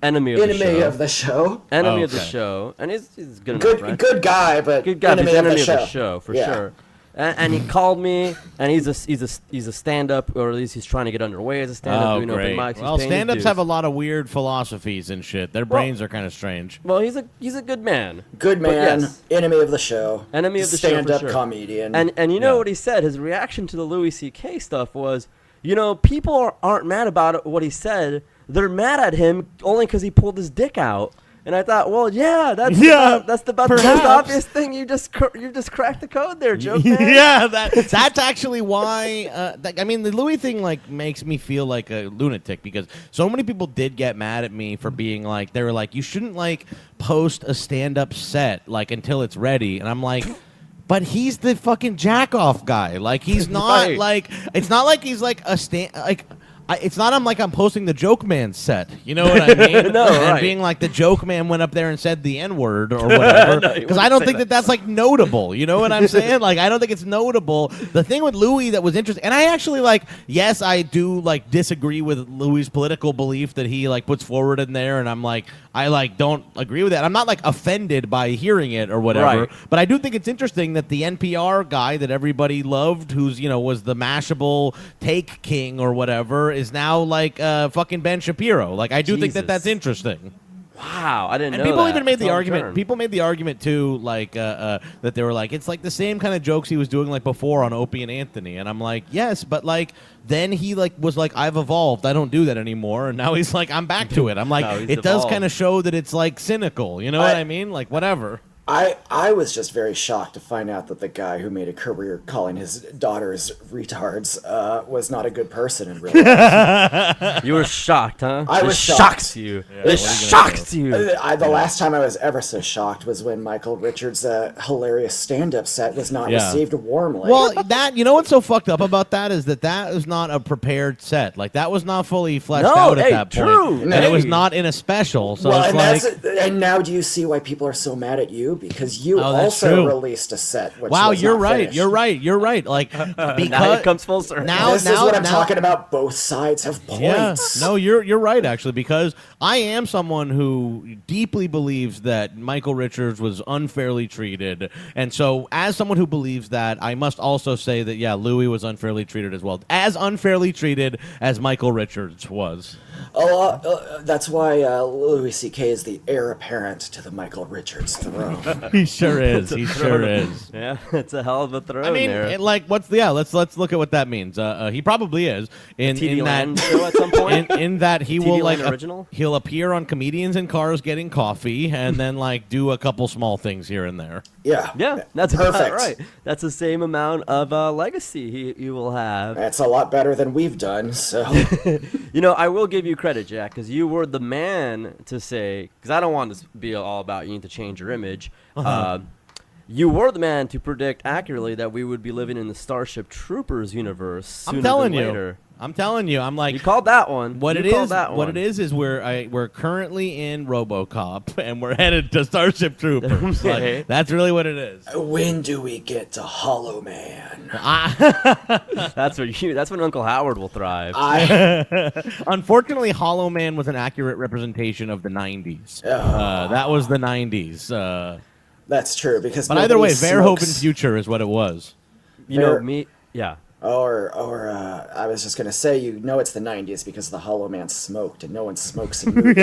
enemy of the show, and he's good enough, good guy, but enemy of the show for sure. And he called me, and he's a stand-up, or at least he's trying to get underway as a stand-up. Oh, great. Well, stand-ups have a lot of weird philosophies and shit. Their brains are kind of strange. Well, he's a good man. Good man, yes. Enemy of the show. Enemy of the show, stand-up sure. comedian. And you know what he said? His reaction to the Louis C.K. stuff was, people aren't mad about what he said. They're mad at him only because he pulled his dick out. And I thought, well, that's about the most obvious thing. You just cracked the code there, Joe. Yeah, that's actually why. The Louis thing makes me feel like a lunatic, because so many people did get mad at me for being like, they were like, you shouldn't post a stand-up set until it's ready, and I'm like. But he's the fucking jack-off guy. He's not it's not like he's it's not I'm posting the Joke Man set. You know what I mean? No, and right. being like the Joke Man went up there and said the N-word or whatever. Because I don't think that's notable. You know what I'm saying? I don't think it's notable. The thing with Louis that was interesting, and I actually yes, I do disagree with Louis' political belief that he puts forward in there, and I'm I don't agree with that. I'm not offended by hearing it or whatever. Right. But I do think it's interesting that the NPR guy that everybody loved, who's was the Mashable take king or whatever, is now fucking Ben Shapiro. I do think that's interesting. Wow, I didn't know. And people that. even made the It's on argument. turn. People made the argument too, that they were it's the same kind of jokes he was doing before on Opie and Anthony, and I'm yes, but then he was I've evolved. I don't do that anymore, and now he's I'm back to it. I'm No, he's it does evolved. kind of show that it's cynical. You know what I mean? Whatever. I was just very shocked to find out that the guy who made a career calling his daughters retards was not a good person in real life. You were shocked, huh? I was shocked. Shocks you. It shocks you. The last time I was ever so shocked was when Michael Richards' hilarious stand-up set was not received warmly. Well, you know what's so fucked up about that is that was not a prepared set. That was not fully fleshed out at that point. And it was not in a special. So and now do you see why people are so mad at you? Because you that's also true. released a set. Which wow, was you're not right. finished. You're right. You're right. Because Now it comes full circle. This is what I'm talking about. Both sides have points. Yeah. No, you're right actually, because I am someone who deeply believes that Michael Richards was unfairly treated, and so as someone who believes that, I must also say that Louis was unfairly treated as well, as unfairly treated as Michael Richards was. That's why Louis C.K. is the heir apparent to the Michael Richards throne. He sure is. He sure is. Yeah, it's a hell of a throne. I mean, there. let's look at what that means. He probably is in TV that Land show at some point. in that he TV will Land original? he'll appear on Comedians in Cars getting coffee, and then do a couple small things here and there. Yeah, that's perfect. About right. That's the same amount of legacy he will have. That's a lot better than we've done. So, I will give you credit, Jack, because you were the man to say. Because I don't want this to be all about you need to change your image. you were the man to predict accurately that we would be living in the Starship Troopers universe sooner I'm telling than you. later. I'm telling you. I'm like, You called that one. What you it called is, that what one. it is we're currently in RoboCop and we're headed to Starship Troopers. Okay. Like, that's really what it is. When do we get to Hollow Man? That's when Uncle Howard will thrive. Unfortunately, Hollow Man was an accurate representation of the '90s. That was the '90s. That's true because. But either way, nobody Verhoeven smokes- Future is what it was. You know There- me. Yeah. Or I was just gonna say, you know, it's the '90s because the Hollow Man smoked, and no one smokes in movies.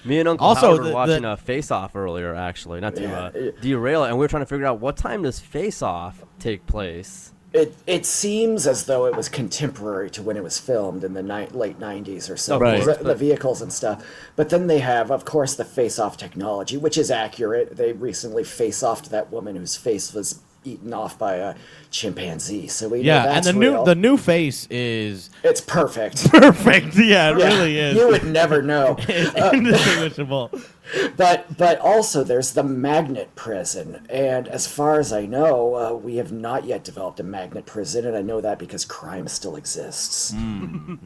Me and Uncle Also, Howard were watching Face Off earlier, actually. Not to derail it, and we were trying to figure out what time does Face Off take place. It seems as though it was contemporary to when it was filmed in the late '90s or so. Right. The vehicles and stuff. But then they have, of course, the face-off technology, which is accurate. They recently face-offed that woman whose face was eaten off by a chimpanzee. So we know And that's the real. new face is It's perfect. perfect. Yeah, it really is. You would never know. Indistinguishable. But also there's the magnet prison, and as far as I know, we have not yet developed a magnet prison, and I know that because crime still exists.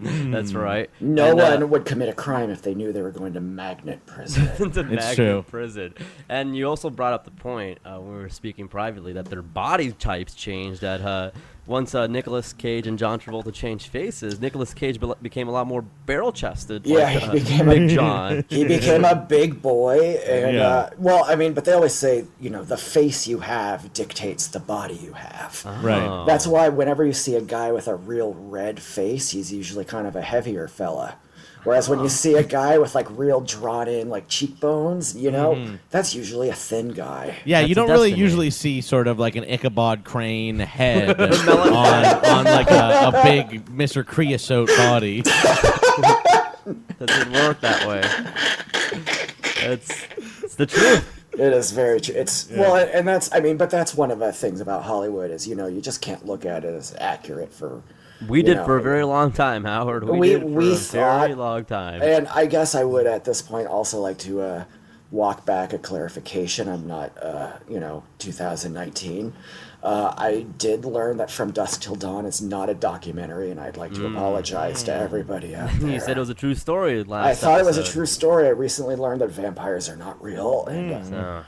That's right. No And, one would commit a crime if they knew they were going to magnet prison. to It's magnet true. prison. And you also brought up the point when we were speaking privately that their body types changed. That once Nicolas Cage and John Travolta changed faces, Nicolas Cage became a lot more barrel-chested. Yeah, like, he became Big John. He became a big boy, and Yeah. but they always say, the face you have dictates the body you have. Right. That's why whenever you see a guy with a real red face, he's usually kind of a heavier fella. Whereas when you see a guy with like real drawn in like cheekbones, that's usually a thin guy. Yeah, you That's don't a really destiny. usually see sort of like an Ichabod Crane head on like a big Mr. Creosote body. That didn't work that way. It's the truth. It is very true. And but that's one of the things about Hollywood is, you just can't look at it as accurate for. We did for a very long time, Howard. We did for a very thought- long time. And I guess I would at this point also like to walk back a clarification. I'm not, 2019. I did learn that From Dusk Till Dawn is not a documentary, and I'd like to apologize to everybody out there. You said it was a true story last I thought it was a episode. true story. I recently learned that vampires are not real. And, So,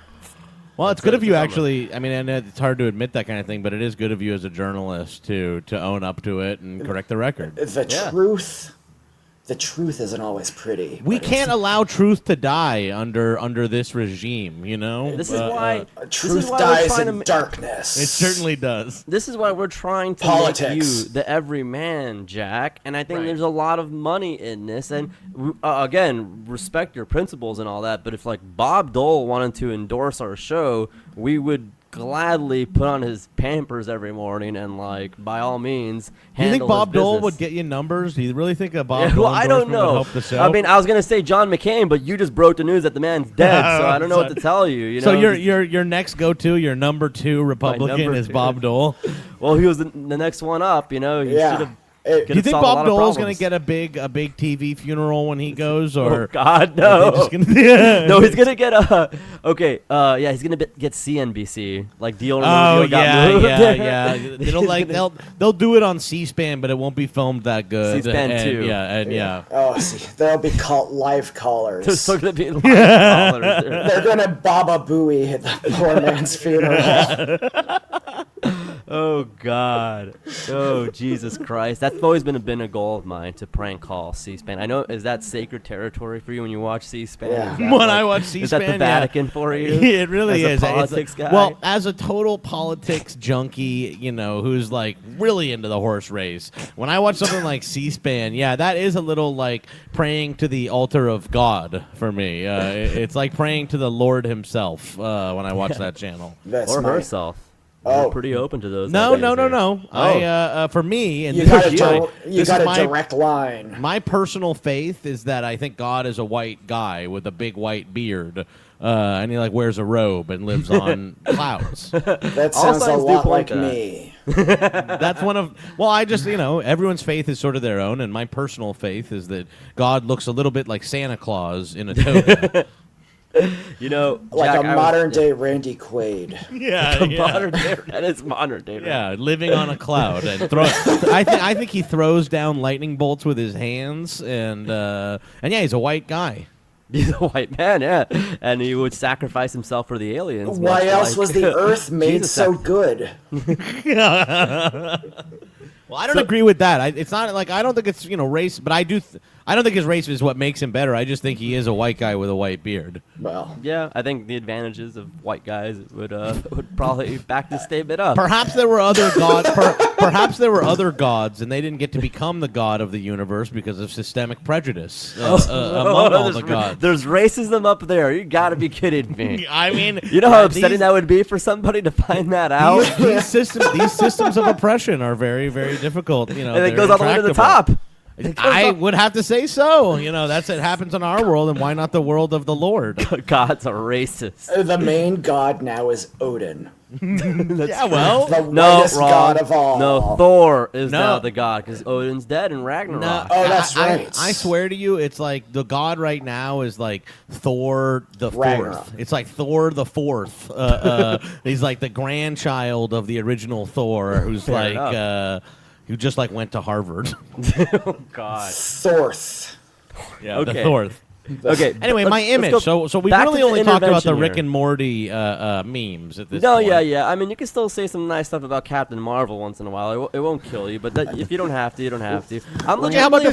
Well, it's good of you bummer. actually. I mean, and it's hard to admit that kind of thing, but it is good of you as a journalist to own up to it and correct the record. the truth isn't always pretty. We but it's- can't allow truth to die under this regime, this is why Truth we're dies trying in to darkness. It certainly does. This is why we're trying to Politics. make you the everyman, Jack. And I think there's a lot of money in this. And again, respect your principles and all that. But if like Bob Dole wanted to endorse our show, we would gladly put on his Pampers every morning and like by all means Do you handle think Bob his Dole business. would get you numbers? Do you really think a Bob Yeah, Dole well, I don't endorsement would know. help the show? I mean, I was gonna say John McCain, but you just broke the news that the man's dead, so I don't know what to tell you. You so know, your next go-to, your number 2 Republican number is 2. Bob Dole. well, he was the next one up. You know, he should have. Do you think Bob Dole is going to get a big TV funeral when he goes, or Oh God, are no! they just gonna- No, he's gonna get he's gonna get CNBC like deal. Oh got moved. yeah. It'll He's like gonna- they'll do it on C-SPAN, but it won't be filmed that good. C-SPAN and, 2. Yeah. Oh, see, there'll be live callers. There's still gonna be live callers. They're gonna Baba Booey at the poor man's funeral. Oh God! Oh Jesus Christ! That's always been a goal of mine to prank call C-SPAN. I know, is that sacred territory for you when you watch C-SPAN? Yeah. Is that When I watch C-SPAN, is that the yeah. Vatican for you? It really As is. a It's politics guy. Well, as a total politics junkie, who's like really into the horse race, when I watch something like C-SPAN, yeah, that is a little like praying to the altar of God for me. It's like praying to the Lord himself when I watch that channel. That's or my- herself. Oh. We're pretty open to those. No. nowadays here. I for me, and You this got is you got my- a direct line. My personal faith is that I think God is a white guy with a big white beard, and he like wears a robe and lives on clouds. That All sounds a signs do lot point like to that. me. That's one of I just everyone's faith is sort of their own, and my personal faith is that God looks a little bit like Santa Claus in a toga. You know, Like Jack, a modern day Randy Quaid. Yeah, modern day. That is modern day. Right? Yeah, living on a cloud and I think he throws down lightning bolts with his hands, and yeah, he's a white guy. He's a white man, yeah, and he would sacrifice himself for the aliens. Why else was the Earth made so good? Well, I don't agree with that. It's not like I don't think it's race, but I do. I don't think his race is what makes him better. I just think he is a white guy with a white beard. Well, yeah, I think the advantages of white guys would probably back this statement up. Perhaps there were other gods. Perhaps there were other gods, and they didn't get to become the god of the universe because of systemic prejudice among all the gods. There's racism up there. You got to be kidding me. I mean, you know how upsetting that would be for somebody to find that out. These systems of oppression are very, very difficult. You know, and it goes all the way to the top. I would have to say so. You know, it happens in our world, and why not the world of the Lord? Gods are racist. The main god now is Odin. Yeah, well, the whitest god of all. No, Thor is now the god because Odin's dead in Ragnarok. No, oh, that's right. I swear to you, it's like the god right now is like Thor the Ragnarok. Fourth. It's like Thor the Fourth. He's like the grandchild of the original Thor, who's who just went to Harvard. Oh God. Thorth. Yeah, okay. the Thorth. Okay. Anyway, my image. So we really only talked about the Rick and Morty memes at this point. No, yeah. I mean, you can still say some nice stuff about Captain Marvel once in a while. It won't kill you, but if you don't have to, you don't have to. Okay, how about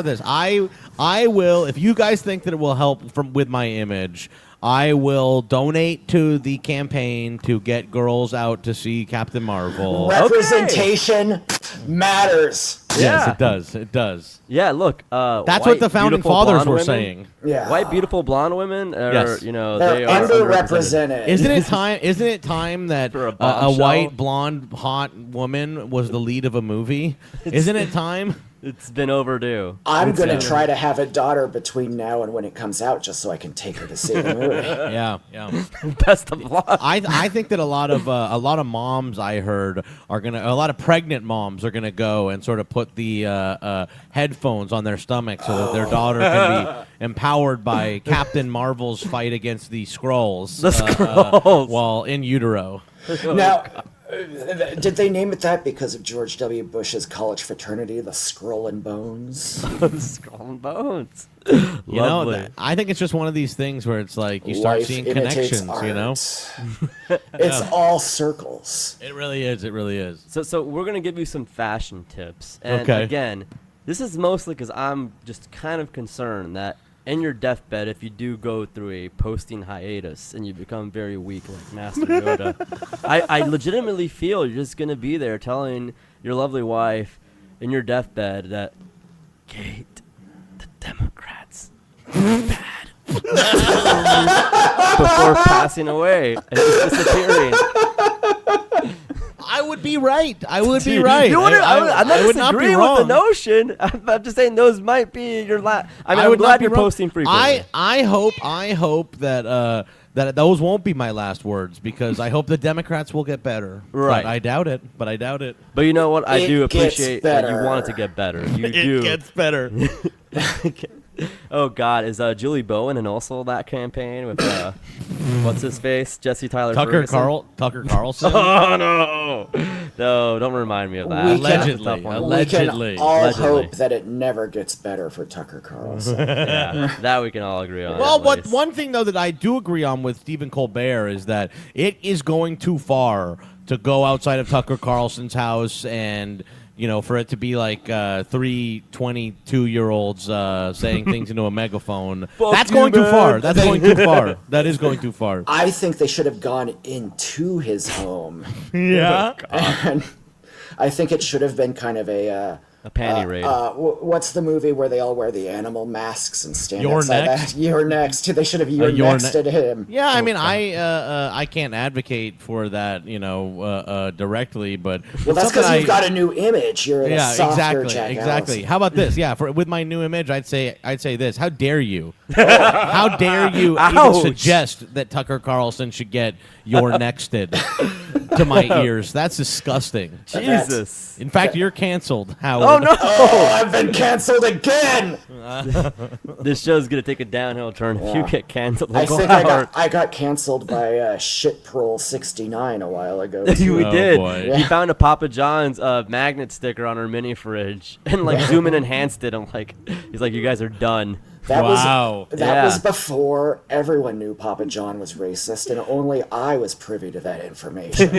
this? I will, if you guys think that it will help with my image, I will donate to the campaign to get girls out to see Captain Marvel. Representation matters. Yes, it does. It does. Yeah, look. That's what the founding fathers were saying. Yeah. White, beautiful, blonde women, Yes. they They're are underrepresented. Isn't it time that For a a bombshell? white, blonde, hot woman was the lead of a movie? Isn't it time? It's been overdue. I'm going to try to have a daughter between now and when it comes out just so I can take her to see the movie. Yeah. Best of luck. I think that a lot of moms I heard are a lot of pregnant moms are gonna go and sort of put the headphones on their stomach so that their daughter can be empowered by Captain Marvel's fight against the Skrulls. The Skrulls. While in utero. Now, did they name it that because of George W. Bush's college fraternity, the Skrull and Bones? Skull and Bones. You Lovely. know, I think it's just one of these things where it's like you start Life seeing imitates connections. art. You know, It's all circles. it really is. It really is. So we're gonna give you some fashion tips, and Okay. again, this is mostly because I'm just kind of concerned that in your deathbed, if you do go through a posting hiatus and you become very weak like Master Yoda, I legitimately feel you're just gonna be there telling your lovely wife in your deathbed that, Kate, the Democrats are bad. Before passing away and just disappearing. I would be right. I would be right. I'm not would not be disagreeing with wrong. the notion. I'm just saying those might be your last. I mean, I I'm would not glad be you're wrong. posting frequently. I hope that that those won't be my last words because I hope the Democrats will get better. Right. But I doubt it. But you know what? I It do gets appreciate that you better. want it to get better. You It do. gets better. Oh God, is Julie Bowen and also that campaign with what's his face, Jesse Tyler Ferguson? Tucker Carlson. Oh no, don't remind me of that. We That's a can- tough one. Allegedly. We can all Allegedly. hope that it never gets better for Tucker Carlson. Yeah, that we can all agree on. Well, at least. one thing though that I do agree on with Stephen Colbert is that it is going too far to go outside of Tucker Carlson's house and for it to be like 3 22-year-olds saying things into a megaphone. That's going too far. That's going too far. That is going too far. I think they should have gone into his home. Yeah. And I think it should have been kind of a panty raid. What's the movie where they all wear the animal masks and stand You're outside Next? that? You're Next. They should have You're nexted him. Yeah, I mean, I can't advocate for that, directly, but Well, that's something because you've got a new image. You're a softer Jack exactly. Allison. How about this? Yeah, with my new image, I'd say this. How dare you? How dare you even Ouch. suggest that Tucker Carlson should get You're Nexted to my ears? That's disgusting. Jesus. In fact, you're canceled, Howard. Oh no! Oh, I've been canceled again. This show's gonna take a downhill turn if you get canceled. I Uncle think Howard. I got canceled by Shitprol 69 a while ago. We too. did. boy. He found a Papa John's magnet sticker on our mini fridge and like zoom and enhanced it. I'm like, he's like, you guys are done. That Wow. was before everyone knew Papa John was racist, and only I was privy to that information.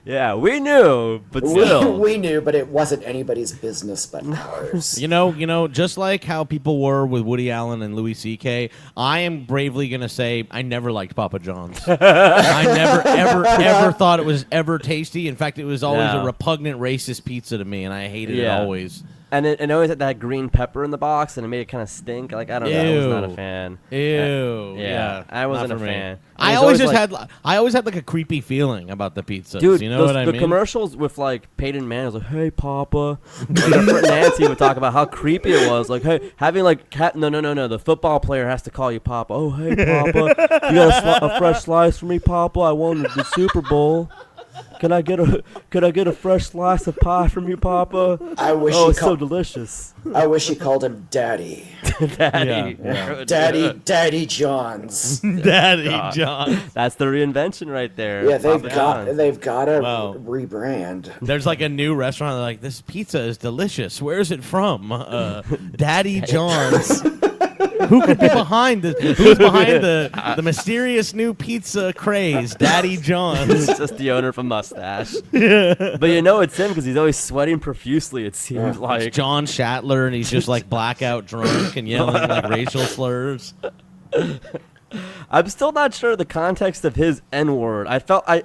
Yeah, we knew, but still. we knew, but it wasn't anybody's business but ours. You know, just like how people were with Woody Allen and Louis C.K., I am bravely going to say I never liked Papa John's. I never, ever thought it was ever tasty. In fact, it was always a repugnant racist pizza to me, and I hated it always. And it always had that green pepper in the box, and it made it kind of stink. Like, I don't know. I was not a fan. Ew. Yeah, I wasn't not a for me. fan. I always had like a creepy feeling about the pizza. Dude, you know what I the mean? commercials with like Peyton Manning was like, "Hey, Papa," like, our friend Nancy would talk about how creepy it was. Like, hey, having like no, the football player has to call you Papa. Oh, hey, Papa, you got a fresh slice for me, Papa? I won the Super Bowl. Could I get a fresh slice of pie from you, Papa? I wish it's so delicious. I wish he called him Daddy. Daddy. Daddy John's. Daddy John. That's the reinvention right there. Yeah, Papa John's. they've got to Wow. rebrand. There's like a new restaurant. They're like, this pizza is delicious. Where is it from? Daddy John's. Who could be behind who's behind the mysterious new pizza craze? Daddy John's. It's just the owner from Mustache. But you know it's him because he's always sweating profusely, it seems like. It's John Shatler, and he's just like blackout drunk and yelling like racial slurs. I'm still not sure the context of his N-word. I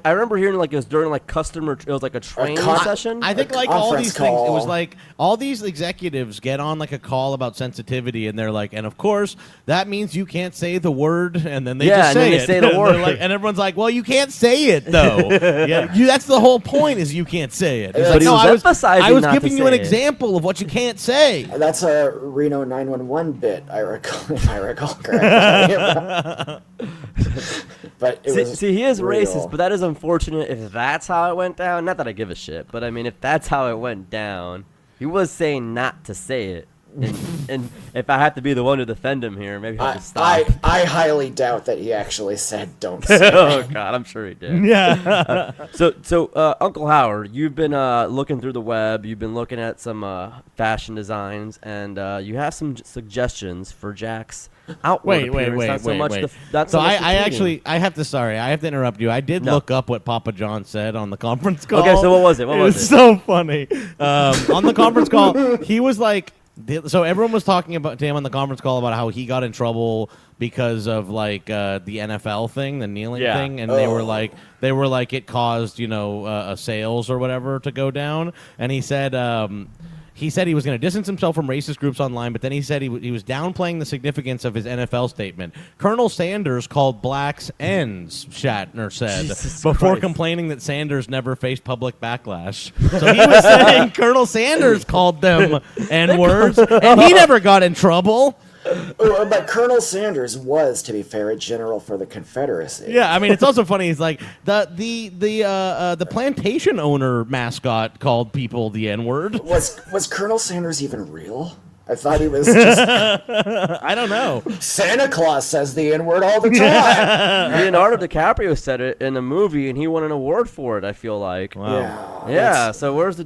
remember hearing like it was during like it was like a training session. I think A like all these conference things, it was call. like all these executives get on like a call about sensitivity, and they're like, and of course that means you can't say the word, and then they just say it. Say the And word, they're like, and everyone's like, well, you can't say it though. That's the whole point is you can't say it. He's But like, he no, was I was emphasizing not to giving you an say it." example of what you can't say. That's a Reno 911 bit, I recall, if I recall correctly. But it was See, he is real. racist, but that is unfortunate if that's how it went down. Not that I give a shit, but I mean, if that's how it went down, he was saying not to say it. And if I have to be the one to defend him here, maybe I'll just stop. I highly doubt that he actually said don't say it. Oh God, I'm sure he did. Yeah. So Uncle Howard, you've been looking through the web. You've been looking at some fashion designs, and you have some suggestions for Jack's outward appearance. Not so much wait. not So so much the I tweeting. I have to interrupt you. I did No. look up what Papa John said on the conference call. Okay, so what was it? What was was it? so funny. On the conference call, he was like, so everyone was talking about to him on the conference call about how he got in trouble because of like the NFL thing, the kneeling Yeah. thing, and they were like it caused sales or whatever to go down, and he said. He said he was going to distance himself from racist groups online, but then he said he was downplaying the significance of his NFL statement. Colonel Sanders called blacks N's, Shatner said, Jesus before Christ. complaining that Sanders never faced public backlash. So he was saying Colonel Sanders called them N-words, and he never got in trouble. But Colonel Sanders was, to be fair, a general for the Confederacy. Yeah, I mean, it's also funny. He's like the plantation owner mascot called people the N-word. Was Colonel Sanders even real? I thought he was just I don't know. Santa Claus says the N-word all the time. Leonardo DiCaprio said it in a movie, and he won an award for it. I feel like. Wow. Yeah. So when's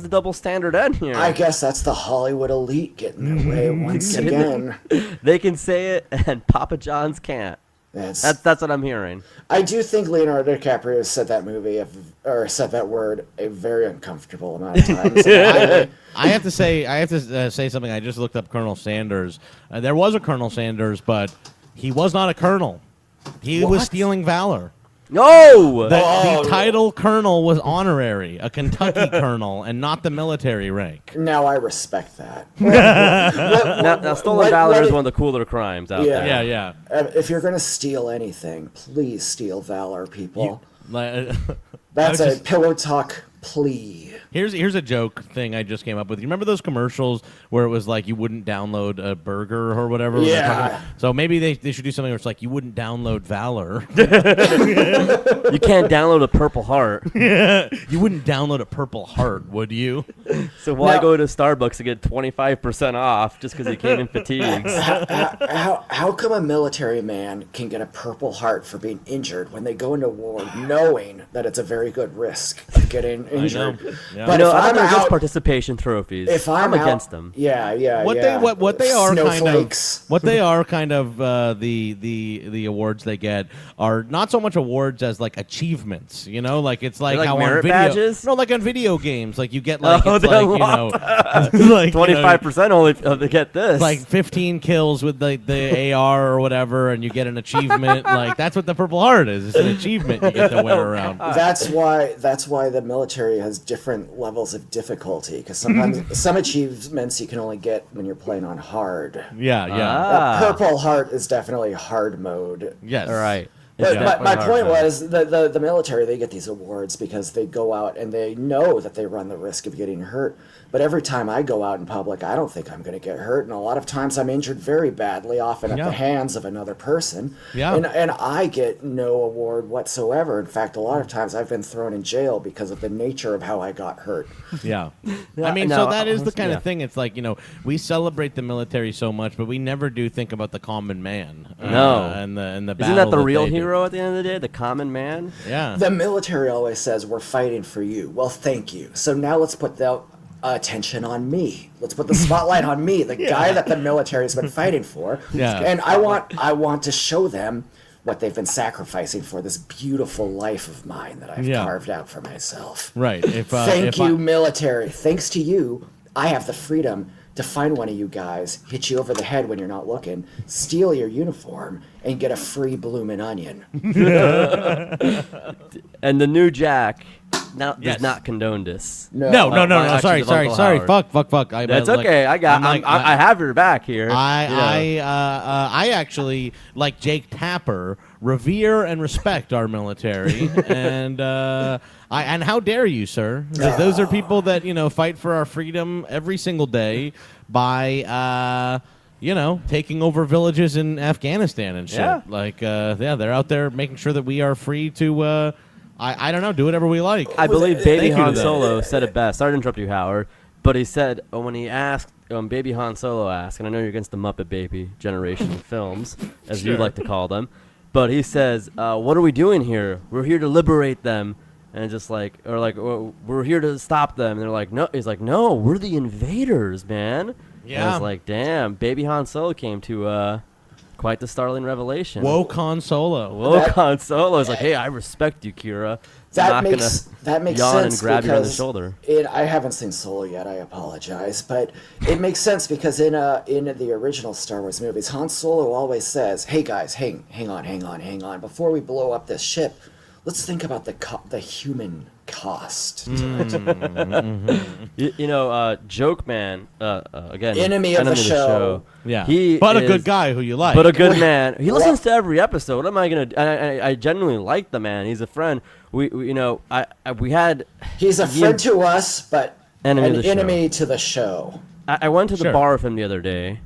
the double standard end here? I guess that's the Hollywood elite getting their way once again. They can say it, and Papa John's can't. That's what I'm hearing. I do think Leonardo DiCaprio said that word a very uncomfortable amount of times. I have to say something. I just looked up Colonel Sanders. There was a Colonel Sanders, but he was not a colonel. He was stealing valor. No. The title colonel was honorary, a Kentucky colonel, and not the military rank. Now I respect that. Now stolen valor is one of the cooler crimes out there. Yeah. If you're gonna steal anything, please steal valor, people. Like, That's pillow talk plea. Here's a joke thing I just came up with. You remember those commercials where it was like you wouldn't download a burger or whatever. Yeah. So maybe they should do something where it's like you wouldn't download Valor. You can't download a Purple Heart. You wouldn't download a Purple Heart, would you? So why Now- go to Starbucks to get 25% off just because you came in fatigues? How come a military man can get a Purple Heart for being injured when they go into war knowing that it's a very good risk of getting injured? Yeah. But You know, if I think I'm they're just out, participation trophies. if I'm out- against them. Yeah. What they are Snowflakes. kind of the awards they get are not so much awards as like achievements, you know, like it's like They're like how merit on video, badges? no, like on video games, like you get like Oh, it's they're like locked. like 25% only to get this. like 15 kills with the AR or whatever, and you get an achievement. Like that's what the Purple Heart is. It's an achievement you get to win around. That's why the military has different levels of difficulty, because sometimes some achievements you can only get when you're playing on hard. Yeah. Purple Heart is definitely hard mode. Yes. All right. But Yeah. my point was the military, they get these awards because they go out and they know that they run the risk of getting hurt. But every time I go out in public, I don't think I'm going to get hurt. And a lot of times I'm injured very badly, often at Yeah. the hands of another person. Yeah. And I get no award whatsoever. In fact, a lot of times I've been thrown in jail because of the nature of how I got hurt. Yeah. Yeah, I mean, no, so that is the kind yeah. of thing. It's like, you know, we celebrate the military so much, but we never do think about the common man. No. And the Isn't battle that the real they do. hero at the end of the day? The common man? Yeah. The military always says, we're fighting for you. Well, thank you. So now let's put the attention on me. Let's put the spotlight on me, the guy that the military has been fighting for. Yeah. And I want to show them what they've been sacrificing for this beautiful life of mine that I've Yeah. carved out for myself. Right. If Thank if I- you, military. Thanks to you, I have the freedom to find one of you guys, hit you over the head when you're not looking, steal your uniform, and get a free bloomin' onion. And the new Jack does Yes. not condone this. No. my actions Sorry. of Uncle Howard. Fuck. That's okay. I have your back here. I actually, like Jake Tapper, revere and respect our military, and how dare you, sir? Those are people that fight for our freedom every single day by taking over villages in Afghanistan and shit. Yeah. They're out there making sure that we are free to. I don't know, do whatever we like. I believe Thank Baby you to Han them. Solo said it best. Sorry to interrupt you, Howard. But he said, when he asked, Baby Han Solo asked, and I know you're against the Muppet Baby generation of films, as you like to call them, but he says, what are we doing here? We're here to liberate them. And just we're here to stop them. And they're like, no. He's like, no, we're the invaders, man. Yeah. And I was like, damn, Baby Han Solo came to quite the startling revelation. Woke Han Solo. Woke Han Solo is like, hey, I respect you, Kira. That I'm not makes gonna yawn sense and grab you on the because shoulder. I haven't seen Solo yet. I apologize, but it makes sense because in the original Star Wars movies, Han Solo always says, "Hey guys, hang on. Before we blow up this ship, let's think about the human cost." Joke Man, again, Enemy of the show. Yeah. He but a is- good guy who you like. But a good man. He Well- listens to every episode. What am I gonna? I genuinely like the man. He's a friend. We had. He's a friend to us, but Enemy an of the show. enemy to the show. I went to the Sure. bar with him the other day,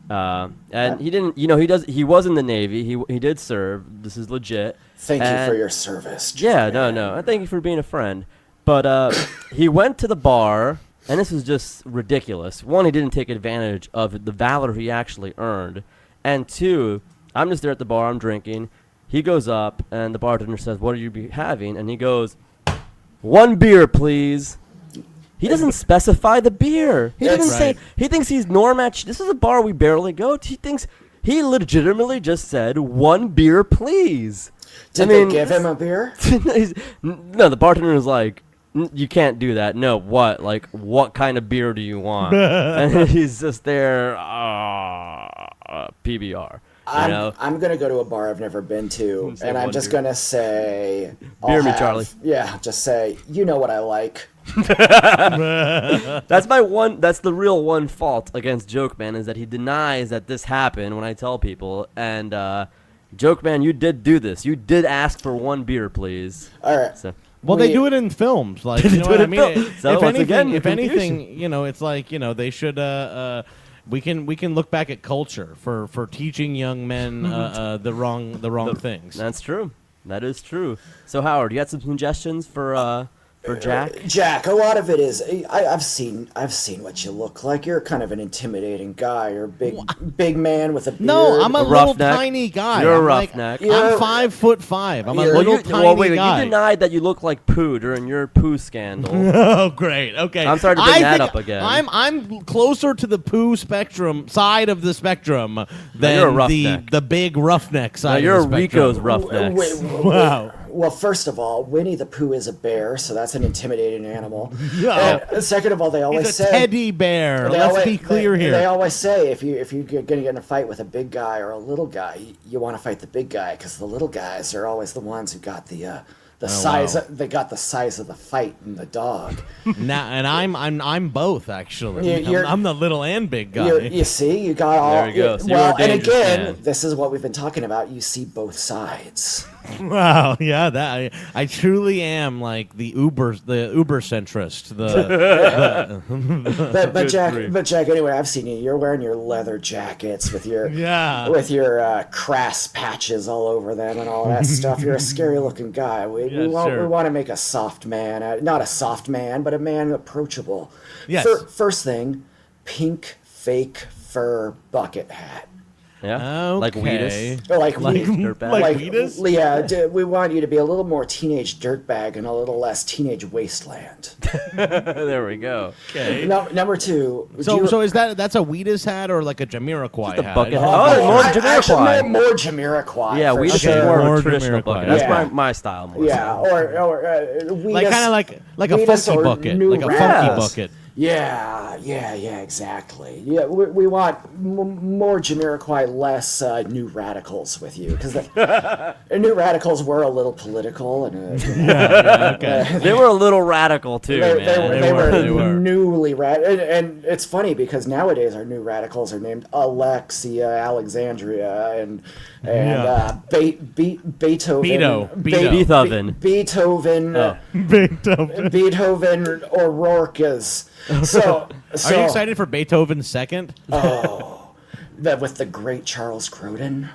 and he didn't. He was in the Navy. He did serve. This is legit. Thank you for And- your service. Yeah, Jack. no. I thank you for being a friend. But he went to the bar, and this was just ridiculous. One, he didn't take advantage of the valor he actually earned. And two, I'm just there at the bar, I'm drinking. He goes up, and the bartender says, what are you having? And he goes, 1 beer, please. He doesn't specify the beer. He didn't That's say, right. he thinks he's Normatch. This is a bar we barely go to. He legitimately just said, 1 beer, please. Did they give him a beer? No, the bartender was like, you can't do that. No, what? Like, what kind of beer do you want? And he's just there, PBR. I'm gonna go to a bar I've never been to, Say and I'm one just beer. gonna say, Beer me, Charlie. Yeah, just say, you know what I like. That's the real one fault against Joke Man, is that he denies that this happened when I tell people. And Joke Man, you did do this. You did ask for 1 beer, please. All right. So Well, they do it in films, like you know what I mean. So if anything, it's like they should. We can look back at culture for teaching young men the wrong things. That's true. That is true. So Howard, you got some suggestions for Jack? Jack, a lot of it is I've seen what you look like. You're kind of an intimidating guy. You're a big man with a beard. No, I'm a little roughneck. tiny guy. You're a I'm roughneck. I'm 5'5". I'm a little tiny wait, guy. you denied that you look like poo during your poo scandal. Oh, great. Okay. I'm starting to bring that up again. I'm closer to the poo side of the spectrum than the big roughneck side. You're of the spectrum. Rico's roughnecks. Wow. Well, first of all, Winnie the Pooh is a bear, so that's an intimidating animal. Yeah. And second of all, they always He's a say teddy bear. Let's be clear here. They always say if you're going to get in a fight with a big guy or a little guy, you want to fight the big guy because the little guys are always the ones who got the size. Wow. They got the size of the fight and the dog. Now, and I'm both actually. You're- I'm the little and big guy. You see, you got all. There you go. So you're well, a and dangerous again, man. this is what we've been talking about. You see both sides. Wow, yeah, that I truly am like the Uber centrist. But Jack, anyway, I've seen you. You're wearing your leather jackets with your crass patches all over them and all that stuff. You're a scary looking guy. We want to make a soft man, not a soft man, but a man approachable. Yes. First thing, pink fake fur bucket hat. Yeah. Like Okay. Wheatus. Or like Wheatus? Yeah, we want you to be a little more teenage dirtbag and a little less teenage wasteland. There we go. Okay. Number two. So is that's a Wheatus hat or like a Jamiroquai hat? bucket I- hat. Oh, more Jamiroquai. More Jamiroquai. Yeah, for Wheatus sure. is more of More a traditional Jamiroquai. bucket. That's Yeah. my style more. Yeah, so. or Wheatus, like kind of like a Wheatus funky or bucket, New like a Rats. funky bucket. Yeah, exactly. Yeah, we want more Jamiroquai, less New Radicals with you, because the New Radicals were a little political and Okay. They were a little radical too, man. they were. were newly and it's funny because nowadays our New Radicals are named Alexia, Alexandria, and Beethoven, Beethoven. Beethoven, O'Rourke's. So Are you excited for Beethoven's second? with the great Charles Grodin?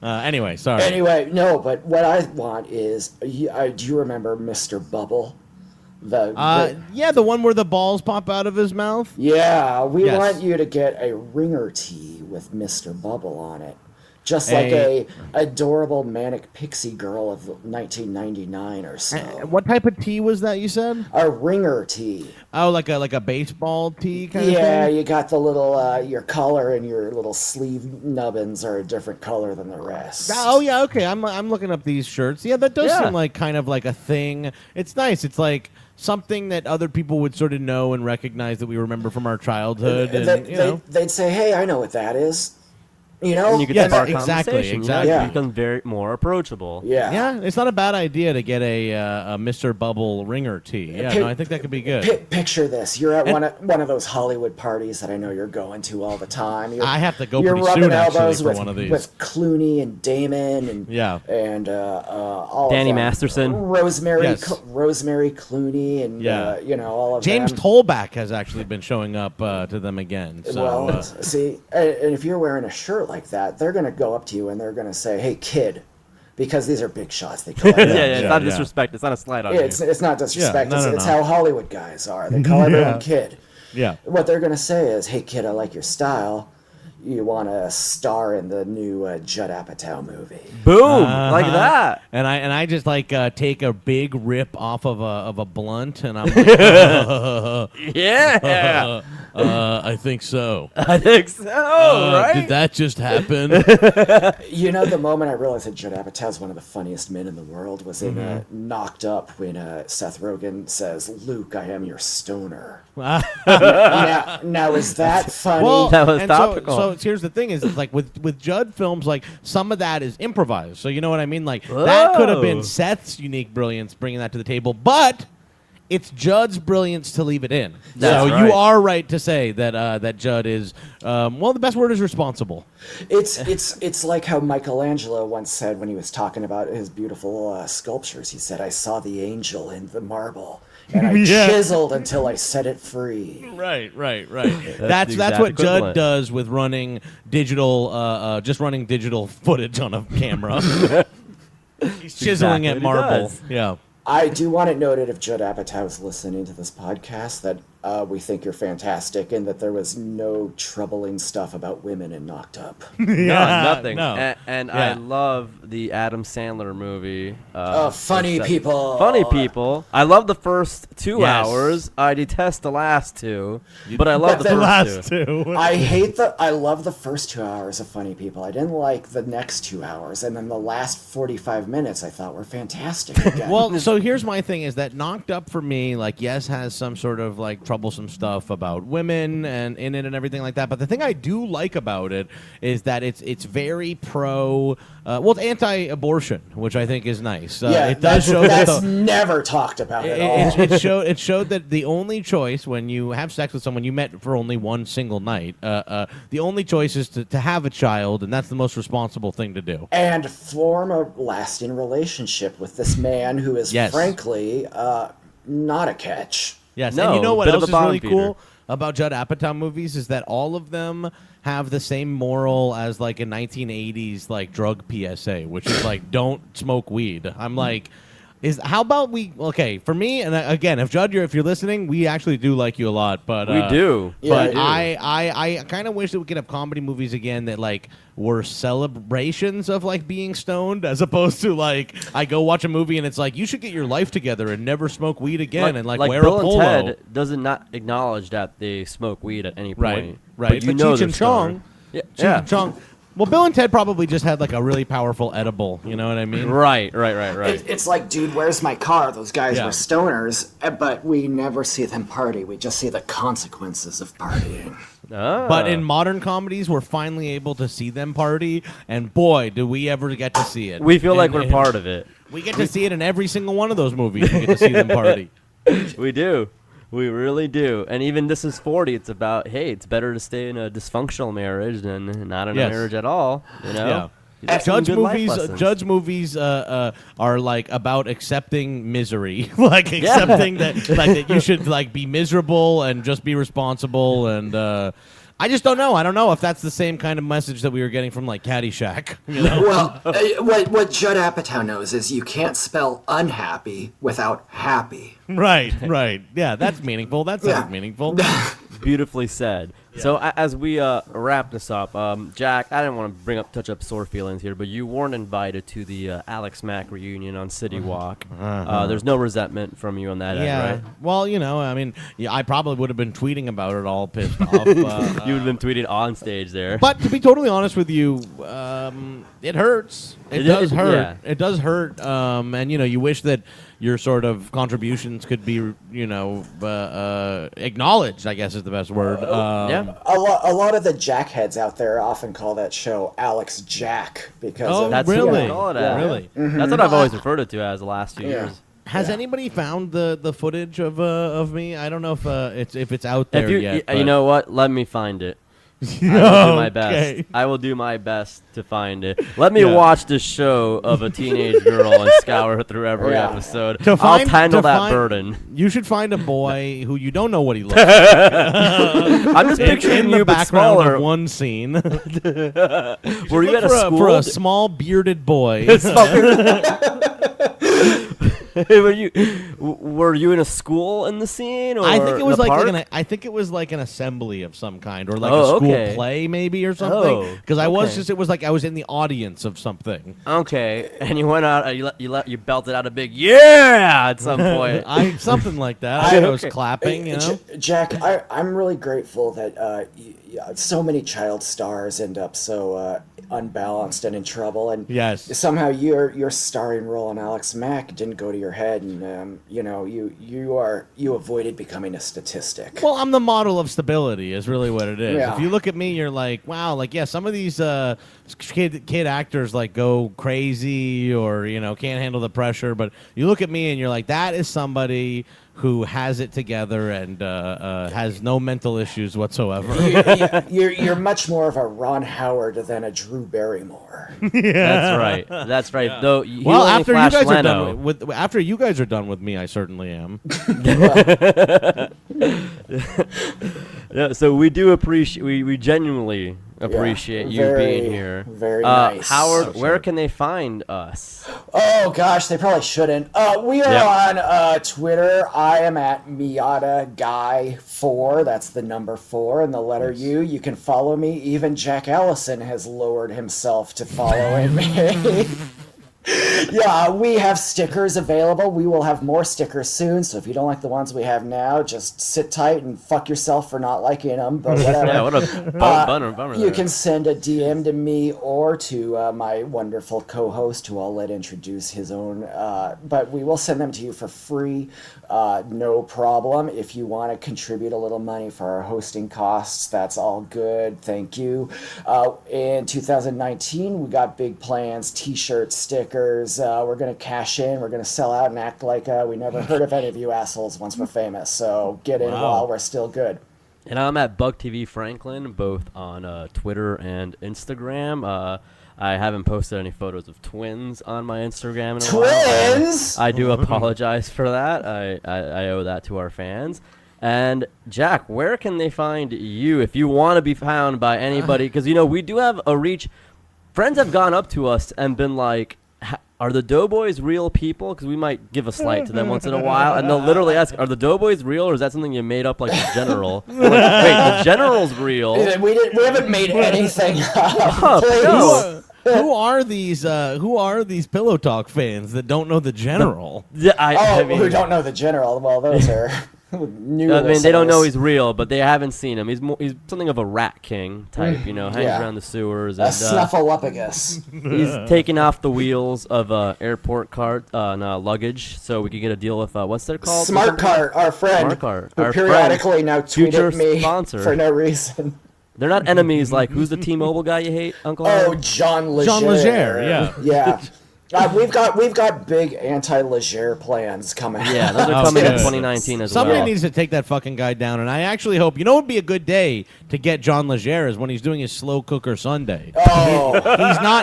Anyway, sorry. Anyway, no, but what I want is, do you remember Mr. Bubble? Yeah, the one where the balls pop out of his mouth. Yeah, we Yes. want you to get a ringer tee with Mr. Bubble on it. Just like a adorable manic pixie girl of 1999 or so. What type of tee was that you said? A ringer tee. Oh, like a baseball tee kind of Yeah, thing? you got the little, your collar and your little sleeve nubbins are a different color than the rest. Oh yeah, okay. I'm looking up these shirts. Yeah, that does Yeah. seem like kind of like a thing. It's nice. It's like something that other people would sort of know and recognize that we remember from our childhood. And, They'd say, hey, I know what that is. You know? And you could Yes, start exactly, conversation. exactly. You know, Yeah. it becomes very more approachable. Yeah. yeah, it's not a bad idea to get a Mr. Bubble ringer tee. Yeah, no, I think that could be good. Picture this: you're at one of those Hollywood parties that I know you're going to all the time. I have to go you're pretty rubbing soon, actually, elbows for with, one of these. with Clooney and Damon and all Danny of them. Masterson. Rosemary Yes. Rosemary Clooney and all of James them. Tollback has actually been showing up to them again. So Well, see, and if you're wearing a shirt like that, they're going to go up to you and they're going to say, "Hey, kid," because these are big shots. They call Yeah, it. it's not yeah. disrespect. It's not a slight on It's you. not disrespect. Yeah, no, it's no. how Hollywood guys are. They call everyone kid. yeah. What they're going to say is, "Hey, kid, I like your style. You want to star in the new Judd Apatow movie?" Boom, like that. And I just like take a big rip off of a blunt, and I'm like, Yeah, I think so. I think so. Right? Did that just happen? You know, the moment I realized that Judd Apatow is one of the funniest men in the world was in Knocked Up when Seth Rogen says, "Luke, I am your stoner." now is that funny? Well, That was and topical. So here's the thing: is like with Judd films, like some of that is improvised. So you know what I mean? Like that could have been Whoa. Seth's unique brilliance bringing that to the table, but it's Judd's brilliance to leave it in. That's so right. you are right to say that that Judd is the best word is responsible. It's like how Michelangelo once said when he was talking about his beautiful sculptures. He said, "I saw the angel in the marble, and I chiseled until I set it free." Right. That's That's what Judd equivalent. does with running digital, just running digital footage on a camera. He's chiseling exactly at what he marble. does. Yeah. I do want it noted if Judd Apatow is listening to this podcast that we think you're fantastic and that there was no troubling stuff about women in Knocked Up. Nothing. No. And Yeah. I love the Adam Sandler movie. Funny people. Funny people. I love the first 2 Yes. hours. I detest the last 2, but I love the The first two. two. I love the first 2 hours of Funny People. I didn't like the next 2 hours, and then the last 45 minutes I thought were fantastic. Again. Well, so here's my thing: is that Knocked Up for me, like, yes, has some sort of like troublesome stuff about women and in it and everything like that. But the thing I do like about it is that it's very pro, it's anti-abortion, which I think is nice. It does show that that's never talked about at all. it showed that the only choice when you have sex with someone you met for only one single night, the only choice is to have a child, and that's the most responsible thing to do. And form a lasting relationship with this man who is Yes. frankly not a catch. Yes, No, and you know what bit of else a is really bottom feeder. cool about Judd Apatow movies is that all of them have the same moral as like a 1980s like drug PSA, which is like don't smoke weed. I'm like, how about we? Okay, for me, and again, if Judd, if you're listening, we actually do like you a lot, but We do. But Yeah, I kind of wish that we could have comedy movies again that like were celebrations of like being stoned, as opposed to like I go watch a movie and it's like you should get your life together and never smoke weed again and like wear Bill a polo. and Ted doesn't not acknowledge that they smoke weed at any point. Right. But you But know Cheech they're and Chong, stoned. Yeah. Cheech and Chong. Well, Bill and Ted probably just had like a really powerful edible. You know what I mean? Right. It's like, dude, where's my car? Those guys Yeah. were stoners, but we never see them party. We just see the consequences of partying. But in modern comedies, we're finally able to see them party, and boy, do we ever get to see it. We feel like And- we're part of it. We get to see it in every single one of those movies. We get to see them party. We do. We really do. And even This Is 40, it's about, hey, it's better to stay in a dysfunctional marriage than not in Yes. a marriage at all. You know? Yeah. These are some Judge good life movies, lessons. Judge movies are like about accepting misery, like accepting that, like that you should like be miserable and just be responsible. And I just don't know. I don't know if that's the same kind of message that we were getting from like Caddyshack. You know? Well, what Judd Apatow knows is you can't spell unhappy without happy. Right. Yeah, that's meaningful. That sounds Yeah. meaningful. Beautifully said. So as we wrap this up, Jack, I didn't want to touch up sore feelings here, but you weren't invited to the Alex Mack reunion on City Walk. There's no resentment from you on that Yeah. end, right? Well, you know, I mean, I probably would have been tweeting about it all pissed off. You would have been tweeting on stage there. But to be totally honest with you, it hurts. It does hurt. Yeah. It does hurt. And you know, you wish that your sort of contributions could be, you know, acknowledged, I guess is the best word. Yeah. A lot of the jackheads out there often call that show Alex Jack because Oh, of, That's really? what we call it as. Really? That's what I've always referred it to as the last few Yeah. years. Has Yeah. anybody found the footage of me? I don't know if it's out there If yet. you know what, let me find it. I will do my best. Okay. I will do my best to find it. Let me watch this show of a teenage girl and scour through every Yeah. episode. To I'll find- handle to that find- burden. You should find a boy who you don't know what he looks like. I'm just picturing in you the but background smaller. of one scene. Were you at a for school? for a small bearded boy? Were you in a school in the scene? Or I think it was the like park? I think it was like an assembly of some kind, or like Oh, a school okay. play maybe or something. Oh, Because I was okay. just it was like I was in the audience of something. Okay, and you went out. You belted out a big yeah at some point. Something like that. I think I was Okay. clapping. You know. Jack, I'm really grateful that so many child stars end up so unbalanced and in trouble, and Yes. somehow your starring role in Alex Mack didn't go to your head, and you avoided becoming a statistic. Well, I'm the model of stability, is really what it is. Yeah. If you look at me, you're like, wow, like yeah, some of these kid actors like go crazy or you know can't handle the pressure, but you look at me and you're like, that is somebody who has it together and has no mental issues whatsoever. You're much more of a Ron Howard than a Drew Barrymore. That's right. Though well, after you guys are done with me, I certainly am. Yeah, so we do appreciate. We genuinely appreciate you being here. Very nice. Howard, where can they find us? Oh gosh, they probably shouldn't. We are on Twitter. I am at Miata Guy 4. That's the number 4 and the letter U. You can follow me. Even Jack Allison has lowered himself to following me. Yeah, we have stickers available. We will have more stickers soon, so if you don't like the ones we have now, just sit tight and fuck yourself for not liking them, but whatever. Yeah, what a bummer. You can send a DM to me or to my wonderful co-host, who I'll let introduce his own, but we will send them to you for free, no problem. If you want to contribute a little money for our hosting costs, that's all good, thank you. In 2019, we got big plans, t-shirts, stickers. We're going to cash in. We're going to sell out and act like we never heard of any of you assholes once we're famous. So get in while we're still good. And I'm at Bug TV Franklin, both on Twitter and Instagram. I haven't posted any photos of twins on my Instagram in a while. Twins? I do apologize for that. I owe that to our fans. And Jack, where can they find you if you want to be found by anybody? Because, we do have a reach. Friends have gone up to us and been like, are the Doughboys real people? Because we might give a slight to them once in a while. And they'll literally ask, are the Doughboys real, or is that something you made up like the General? Like, wait, the General's real. We haven't made anything up. No. Who are these Pillow Talk fans that don't know the General? I mean, who don't know the General? Well, those are new. They don't know he's real, but they haven't seen him. He's something of a rat king type, hangs around the sewers. A And, snuffleupagus. He's taking off the wheels of airport cart luggage, so we can get a deal with what's that called? Smart Cart, our friend, Smart Cart, who our periodically friend, now future tweeted me sponsor. for no reason. They're not enemies. Like, who's the T-Mobile guy you hate, Uncle? Oh, John Leger. John Leger, yeah. Yeah. We've got big anti-Leger plans coming. Yeah, those are coming in 2019 as Somebody well. needs to take that fucking guy down, and I actually hope. It would be a good day to get John Leger is when he's doing his slow cooker Sunday. Oh,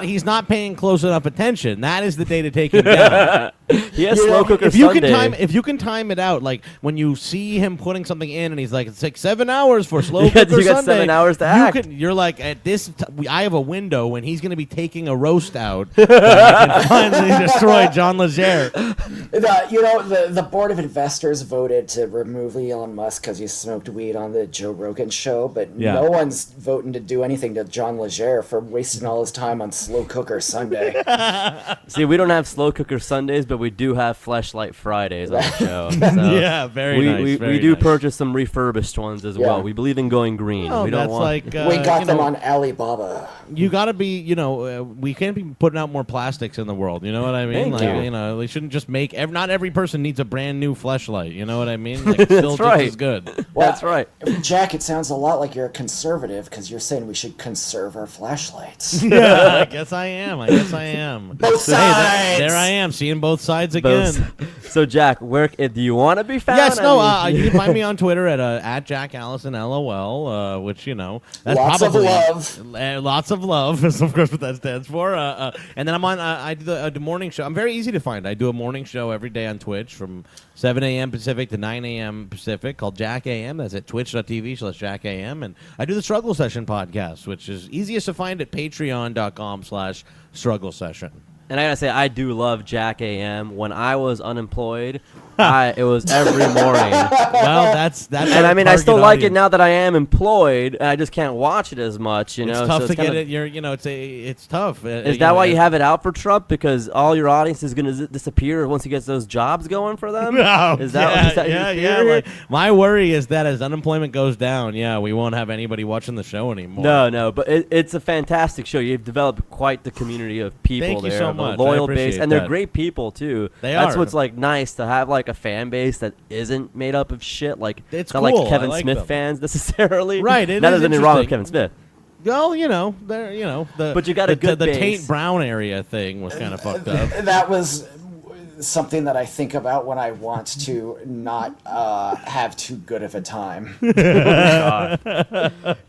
He's not paying close enough attention. That is the day to take him down. He has slow cooker if you Sunday. if you can time it out, like when you see him putting something in, and he's like, "It's like 7 hours for slow cooker Sunday." You got 7 hours to act. You're like, at this, I have a window when he's going to be taking a roast out. That I can finally destroy John Leger. The board of investors voted to remove Elon Musk because he smoked weed on the Joe Rogan show, but no one's voting to do anything to John Leger for wasting all his time on slow cooker Sunday. See, we don't have slow cooker Sundays, but we do have Fleshlight Fridays on the show. So Yeah, very nice. We do purchase some refurbished ones as well. We believe in going green. Oh, we don't that's want. like we got them on Alibaba. You got to be, we can't be putting out more plastics in the world. You know what I mean? Thank you. They shouldn't just make. Not every person needs a brand new Fleshlight. You know what I mean? Like, it's still just as good. Well, that's right. Jack, it sounds a lot like you're a conservative because you're saying we should conserve our flashlights. Yeah, I guess I am. Both sides. There I am, seeing both sides again. So, Jack, where do you want to be found? Yes, you can find me on Twitter at Jack Allison LOL, which that's lots probably of love. Lots of love is of course what that stands for. And then I'm on. I do the morning show. I'm very easy to find. I do a morning show every day on Twitch from 7 a.m. Pacific to 9 a.m. Pacific called Jack AM. That's at twitch.tv/Jack AM. And I do the Struggle Session podcast, which is easiest to find at patreon.com/struggle session. And I gotta say, I do love Jack AM. When I was unemployed, it was every morning. Well, that's. And I mean, I still like it now that I am employed. And I just can't watch it as much. It's tough to get it. It's tough. Is that why you have it out for Trump? Because all your audience is gonna disappear once he gets those jobs going for them. No, is that yeah. Like, my worry is that as unemployment goes down, we won't have anybody watching the show anymore. No, but it's a fantastic show. You've developed quite the community of people Thank there. You so much. Loyal base, and that. they're great people too. That's what's like nice to have like a fan base that isn't made up of shit. Like it's not cool. like Kevin like Smith them. fans necessarily. Right. Not there's anything wrong with Kevin Smith. Well, but you got a good the base. Tate Brown area thing was kind of fucked up. That was something that I think about when I want to not have too good of a time.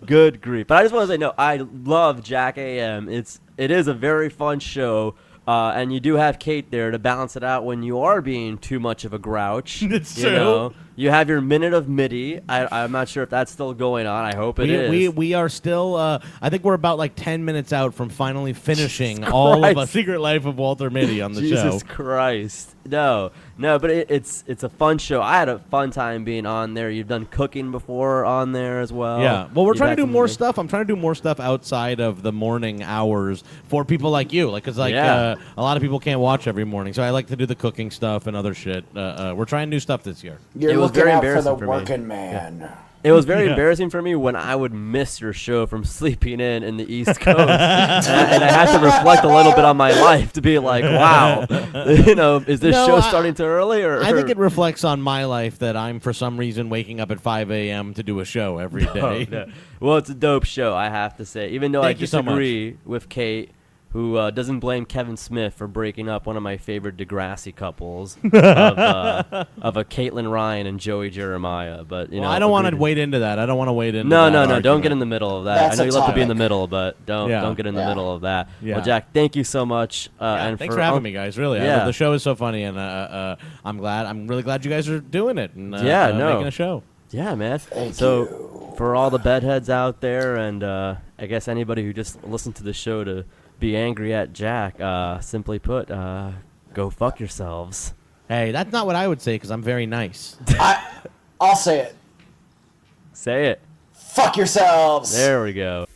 Good grief. But I just want to say, no, I love Jack AM. It is a very fun show. And you do have Kate there to balance it out when you are being too much of a grouch. It's you true. know? You have your minute of MIDI. I'm not sure if that's still going on. I hope it is. We are still, I think we're about like 10 minutes out from finally finishing all of A Secret Life of Walter Mitty on the show. Jesus Christ. No, but it's a fun show. I had a fun time being on there. You've done cooking before on there as well. Yeah. Well, we're You've trying had to do some more big- stuff. I'm trying to do more stuff outside of the morning hours for people like you. Because Yeah. a lot of people can't watch every morning. So I like to do the cooking stuff and other shit. We're trying new stuff this year. You're It was looking very out for the embarrassing for me. working man. It was very Yeah. embarrassing for me when I would miss your show from sleeping in the East Coast, and I had to reflect a little bit on my life to be like, wow, is this No, show starting too early? Or I think it reflects on my life that I'm, for some reason, waking up at 5 a.m. to do a show every day. No. Well, it's a dope show, I have to say. Even though Thank I you so much. disagree with Kate, who doesn't blame Kevin Smith for breaking up one of my favorite Degrassi couples of a Caitlin Ryan and Joey Jeremiah. But Well, I don't want to wade into that. I don't want to wade into No, that no, don't argument. get in the middle of that. That's I know a you love to be in the topic. middle, but don't get in the Yeah. middle of that. Yeah. Well, Jack, thank you so much. And Thanks for having me, guys. Really, Yeah. the show is so funny, and I'm glad. I'm really glad you guys are doing it and making a show. Yeah, man. Thank so you. for all the bedheads out there, and I guess anybody who just listened to the show to be angry at Jack, simply put, go fuck yourselves. Hey, that's not what I would say because I'm very nice. I'll say it. Say it. Fuck yourselves. There we go.